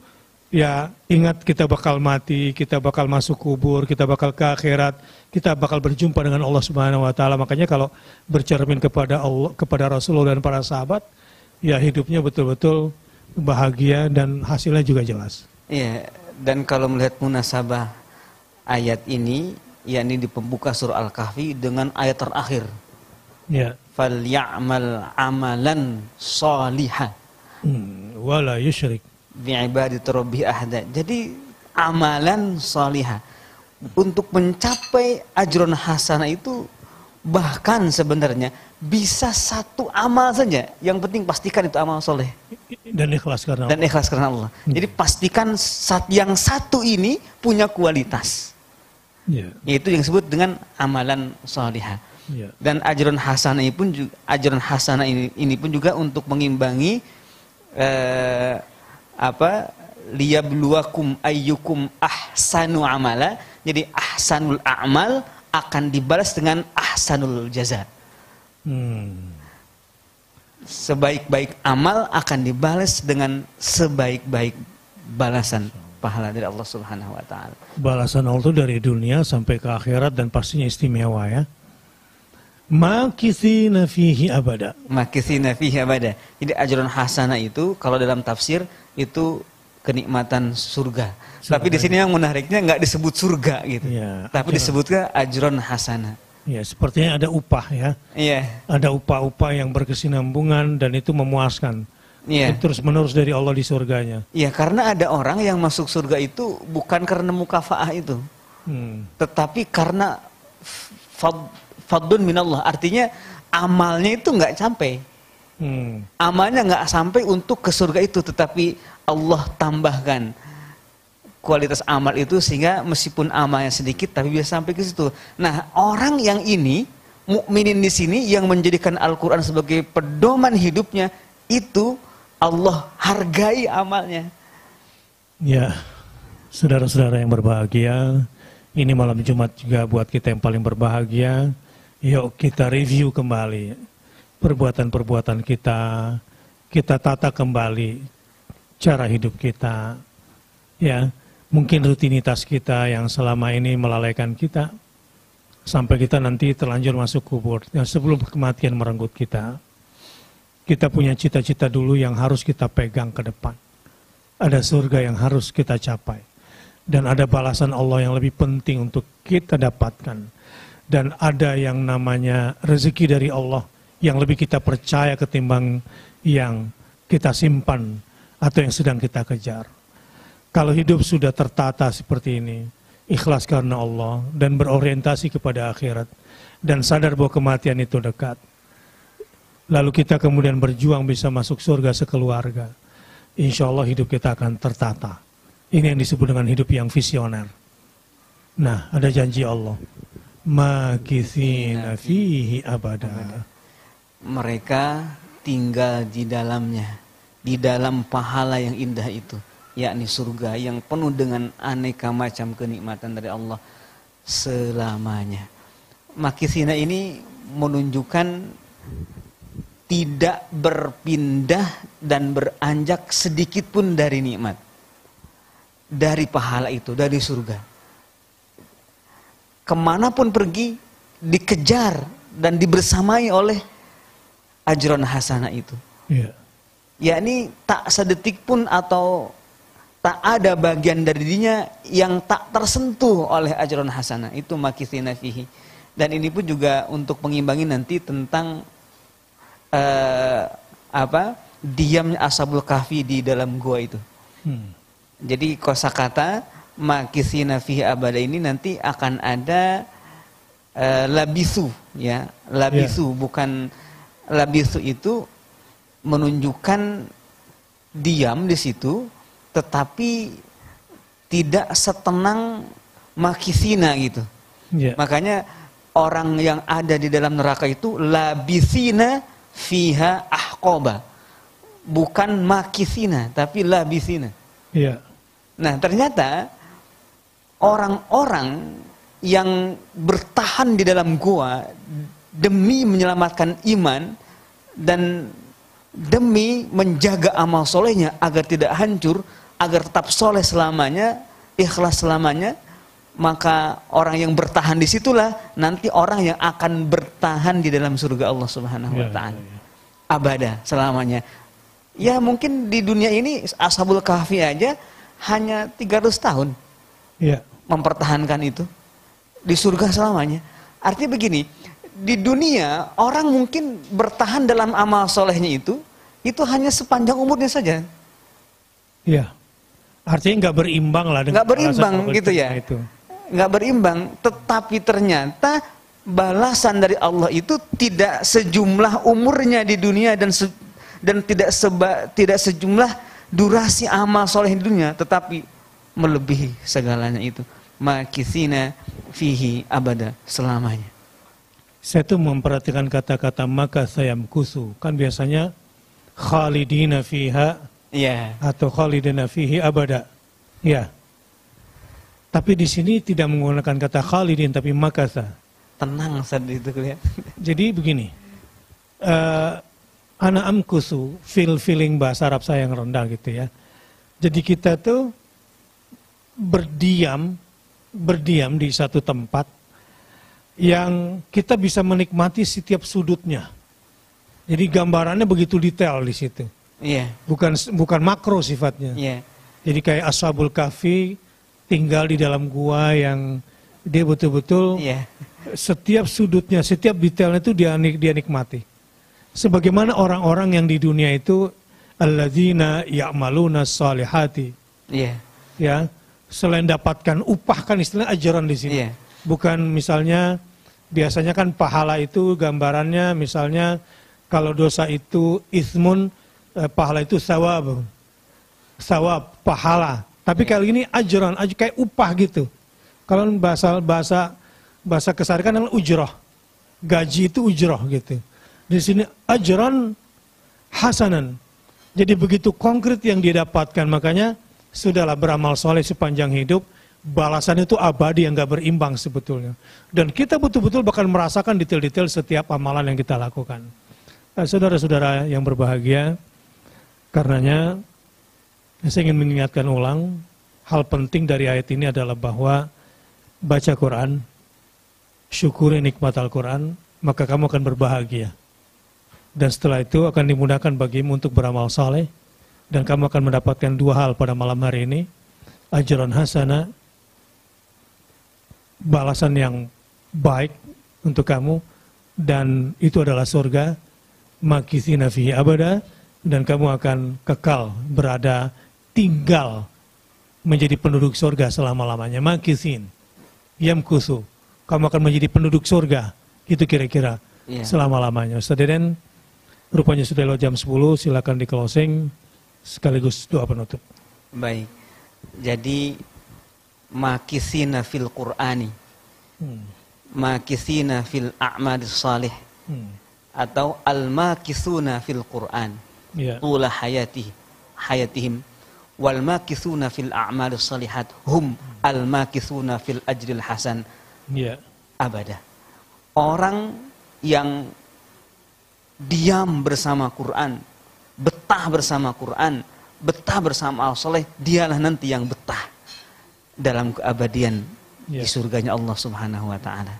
ya ingat kita bakal mati, kita bakal masuk kubur, kita bakal ke akhirat, kita bakal berjumpa dengan Allah Subhanahu Wa Taala. Makanya kalau bercermin kepada Allah, kepada Rasulullah dan para sahabat, ya hidupnya betul-betul bahagia dan hasilnya juga jelas. Iya, dan kalau melihat munasabah ayat ini, yakni di pembuka surah Al-Kahfi dengan ayat terakhir. Ya. Falyamal amalan shalihan. Wala yusyrik bi'ibadati rabbih ahada. Jadi amalan salihah. Untuk mencapai ajrun hasanah itu bahkan sebenarnya bisa satu amal saja. Yang penting pastikan itu amal soleh. Dan ikhlas karena Allah. Dan ikhlas karena Allah. Jadi pastikan yang satu ini punya kualitas. Yeah. Yaitu yang disebut dengan amalan salihah. Yeah. Dan ajrun hasanah ini pun juga untuk mengimbangi liyabluwakum ayyukum ahsanu amala. Jadi ahsanul a'mal akan dibalas dengan ahsanul jaza. Sebaik-baik amal akan dibalas dengan sebaik-baik balasan pahala dari Allah Subhanahu wa taala. Balasan Allah itu dari dunia sampai ke akhirat dan pastinya istimewa ya. Makithina fihi abada. Makithina fihi abada. Jadi ajrun hasanah itu kalau dalam tafsir itu kenikmatan surga. Tapi di sini yang menariknya nggak disebut surga gitu. Ya, tapi disebutnya ajrun hasanah. Ya, sepertinya ada upah ya. Iya. Ada upah-upah yang berkesinambungan dan itu memuaskan. Iya. Terus menerus dari Allah di surganya. Iya, karena ada orang yang masuk surga itu bukan karena mukafaah itu. Tetapi karena fadlun minallah, artinya amalnya itu nggak sampai. Amalnya nggak sampai untuk ke surga itu, tetapi Allah tambahkan kualitas amal itu sehingga meskipun amalnya sedikit tapi bisa sampai ke situ. Nah, orang yang ini mukminin di sini yang menjadikan Al-Qur'an sebagai pedoman hidupnya itu Allah hargai amalnya. Ya, saudara-saudara yang berbahagia, ini malam Jumat juga buat kita yang paling berbahagia. Yuk kita review kembali perbuatan-perbuatan kita tata kembali cara hidup kita, ya mungkin rutinitas kita yang selama ini melalaikan kita, sampai kita nanti terlanjur masuk kubur, dan sebelum kematian merenggut kita punya cita-cita dulu yang harus kita pegang ke depan, ada surga yang harus kita capai, dan ada balasan Allah yang lebih penting untuk kita dapatkan. Dan ada yang namanya rezeki dari Allah yang lebih kita percaya ketimbang yang kita simpan atau yang sedang kita kejar. Kalau hidup sudah tertata seperti ini, ikhlas karena Allah dan berorientasi kepada akhirat dan sadar bahwa kematian itu dekat, lalu kita kemudian berjuang bisa masuk surga sekeluarga, insya Allah hidup kita akan tertata. Ini yang disebut dengan hidup yang visioner. Nah, ada janji Allah makithina fihi abada. Mereka tinggal di dalamnya, di dalam pahala yang indah itu, yakni surga yang penuh dengan aneka macam kenikmatan dari Allah selamanya. Makithina ini menunjukkan tidak berpindah dan beranjak sedikit pun dari nikmat, dari pahala itu, dari surga. Kemanapun pergi, dikejar dan dibersamai oleh ajron hasanah itu. Yeah. Yakni tak sedetik pun atau tak ada bagian dari dirinya yang tak tersentuh oleh ajron hasanah. Itu makithina fihi. Dan ini pun juga untuk mengimbangi nanti tentang diamnya Ashabul Kahfi di dalam gua itu. Jadi kosakata makithina fihi abada ini nanti akan ada labisu, ya, labisu, bukan labisu itu menunjukkan diam di situ, tetapi tidak setenang makithina gitu. Makanya orang yang ada di dalam neraka itu labithina fiha ahqoba, bukan makithina tapi labithina. Nah ternyata orang-orang yang bertahan di dalam gua demi menyelamatkan iman dan demi menjaga amal solehnya agar tidak hancur, agar tetap soleh selamanya, ikhlas selamanya, maka orang yang bertahan disitulah nanti orang yang akan bertahan di dalam surga Allah Subhanahu wa Ta'ala. Abada, selamanya. Ya mungkin di dunia ini Ashabul Kahfi aja hanya 300 tahun mempertahankan itu. Di surga selamanya. Artinya begini, di dunia orang mungkin bertahan dalam amal solehnya itu hanya sepanjang umurnya saja. Iya. Artinya nggak berimbang lah dengan nggak berimbang gitu ya. Itu. Nggak berimbang, tetapi ternyata balasan dari Allah itu tidak sejumlah umurnya di dunia dan tidak sejumlah durasi amal soleh di dunia, tetapi melebihi segalanya itu. Makithina fihi abada, selamanya. Saya tuh memperhatikan kata-kata maka sayam kusu, kan biasanya khalidina fiha, atau khalidina fihi abada, ya. Tapi di sini tidak menggunakan kata khalidin tapi makasa. Tenang saat itu kelihatan. Jadi begini, ana amkusu, feeling bahasa Arab saya yang rendah gitu ya. Jadi kita tuh berdiam di satu tempat yang kita bisa menikmati setiap sudutnya. Jadi gambarannya begitu detail di situ. Bukan makro sifatnya. Jadi kayak Ashabul Kahfi tinggal di dalam gua yang dia betul-betul setiap sudutnya, setiap detailnya itu dia nikmati. Sebagaimana orang-orang yang di dunia itu alladzina ya'maluna shalihati. Ya, selain dapatkan upah kan istilahnya ajaran di sini. Bukan misalnya biasanya kan pahala itu gambarannya misalnya kalau dosa itu ismun, pahala itu sawab, pahala. Tapi kali ini ajaran, kayak upah gitu. Kalau bahasa keseharian kan ujroh, gaji itu ujroh gitu. Di sini ajaran hasanan. Jadi begitu konkret yang dia dapatkan, makanya sudahlah beramal soleh sepanjang hidup, balasan itu abadi yang gak berimbang sebetulnya. Dan kita betul-betul bakal merasakan detail-detail setiap amalan yang kita lakukan. Saudara-saudara yang berbahagia, karenanya saya ingin mengingatkan ulang, hal penting dari ayat ini adalah bahwa baca Quran, syukuri nikmat Al-Quran, maka kamu akan berbahagia. Dan setelah itu akan dimudahkan bagimu untuk beramal saleh, dan kamu akan mendapatkan dua hal pada malam hari ini, ajran hasanah, balasan yang baik untuk kamu, dan itu adalah surga, makithina fihi abada, dan kamu akan kekal berada, tinggal menjadi penduduk surga selama-lamanya. Makithin, yamkusu, kamu akan menjadi penduduk surga, itu kira-kira selama-lamanya. Ustaz Deden, rupanya sudah lewat jam 10, silakan di closing sekaligus doa penutup. Baik, jadi makithina fil Qur'ani, makithina fil a'malis salih atau al-makithuna fil Quran tula hayatihim wal makithuna fil a'malis salihat hum al-makithuna fil ajril hasan abada. Orang yang diam bersama Quran, betah bersama Quran, betah bersama al-salih, dialah nanti yang betah dalam keabadian di surganya Allah Subhanahu wa taala.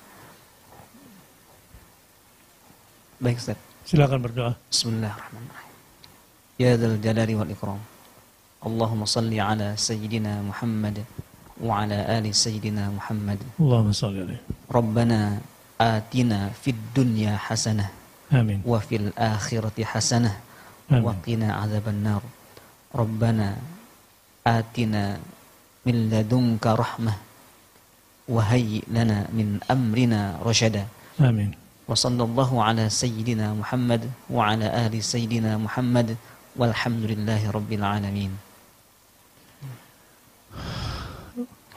Baik, Ustaz. Silakan berdoa. Bismillahirrahmanirrahim. Ya dzal jalali wal ikram. Allahumma shalli ala sayyidina Muhammad wa ala ali sayyidina Muhammad. Allahumma shalli alaihi. Rabbana atina fid dunya hasanah. Amin. Wa fil akhirati hasanah. Wa qina adzabannar. Rabbana atina min ladunka rahmah wa hayyi lana min amrina rasyada. Amin. Wa sallallahu ala sayyidina Muhammad wa ala ali sayyidina Muhammad walhamdulillahi rabbil alamin.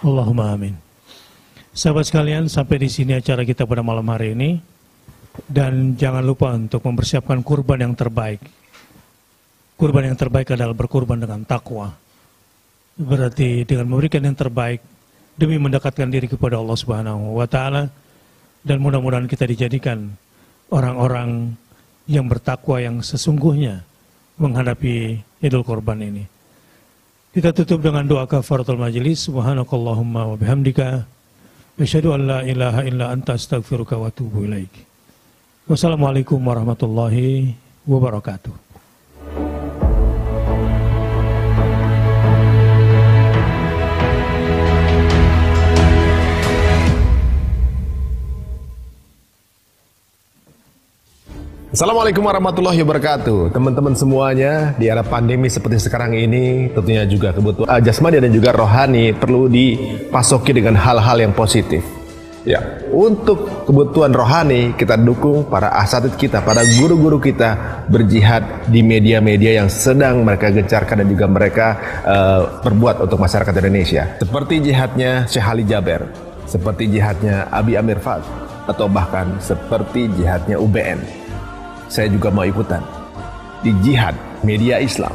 Allahumma amin. Sahabat sekalian, sampai di sini acara kita pada malam hari ini, dan jangan lupa untuk mempersiapkan kurban yang terbaik. Kurban yang terbaik adalah berkurban dengan takwa. Berarti dengan memberikan yang terbaik demi mendekatkan diri kepada Allah Subhanahu wa taala, dan mudah-mudahan kita dijadikan orang-orang yang bertakwa yang sesungguhnya menghadapi Idul Kurban ini. Kita tutup dengan doa kafaratul majelis. Subhanakallahumma wa bihamdika asyhadu an la ilaha illa anta astaghfiruka wa atubu ilaik. Wassalamualaikum warahmatullahi wabarakatuh. Assalamualaikum warahmatullahi wabarakatuh. Teman-teman semuanya, di era pandemi seperti sekarang ini, tentunya juga kebutuhan jasmani dan juga rohani perlu dipasoki dengan hal-hal yang positif. Ya, untuk kebutuhan rohani kita dukung para asatidz kita, para guru-guru kita berjihad di media-media yang sedang mereka gencarkan dan juga mereka perbuat untuk masyarakat Indonesia. Seperti jihadnya Syekh Ali Jaber, seperti jihadnya Abi Amir Fad, atau bahkan seperti jihadnya UBN. Saya juga mau ikutan di jihad media Islam.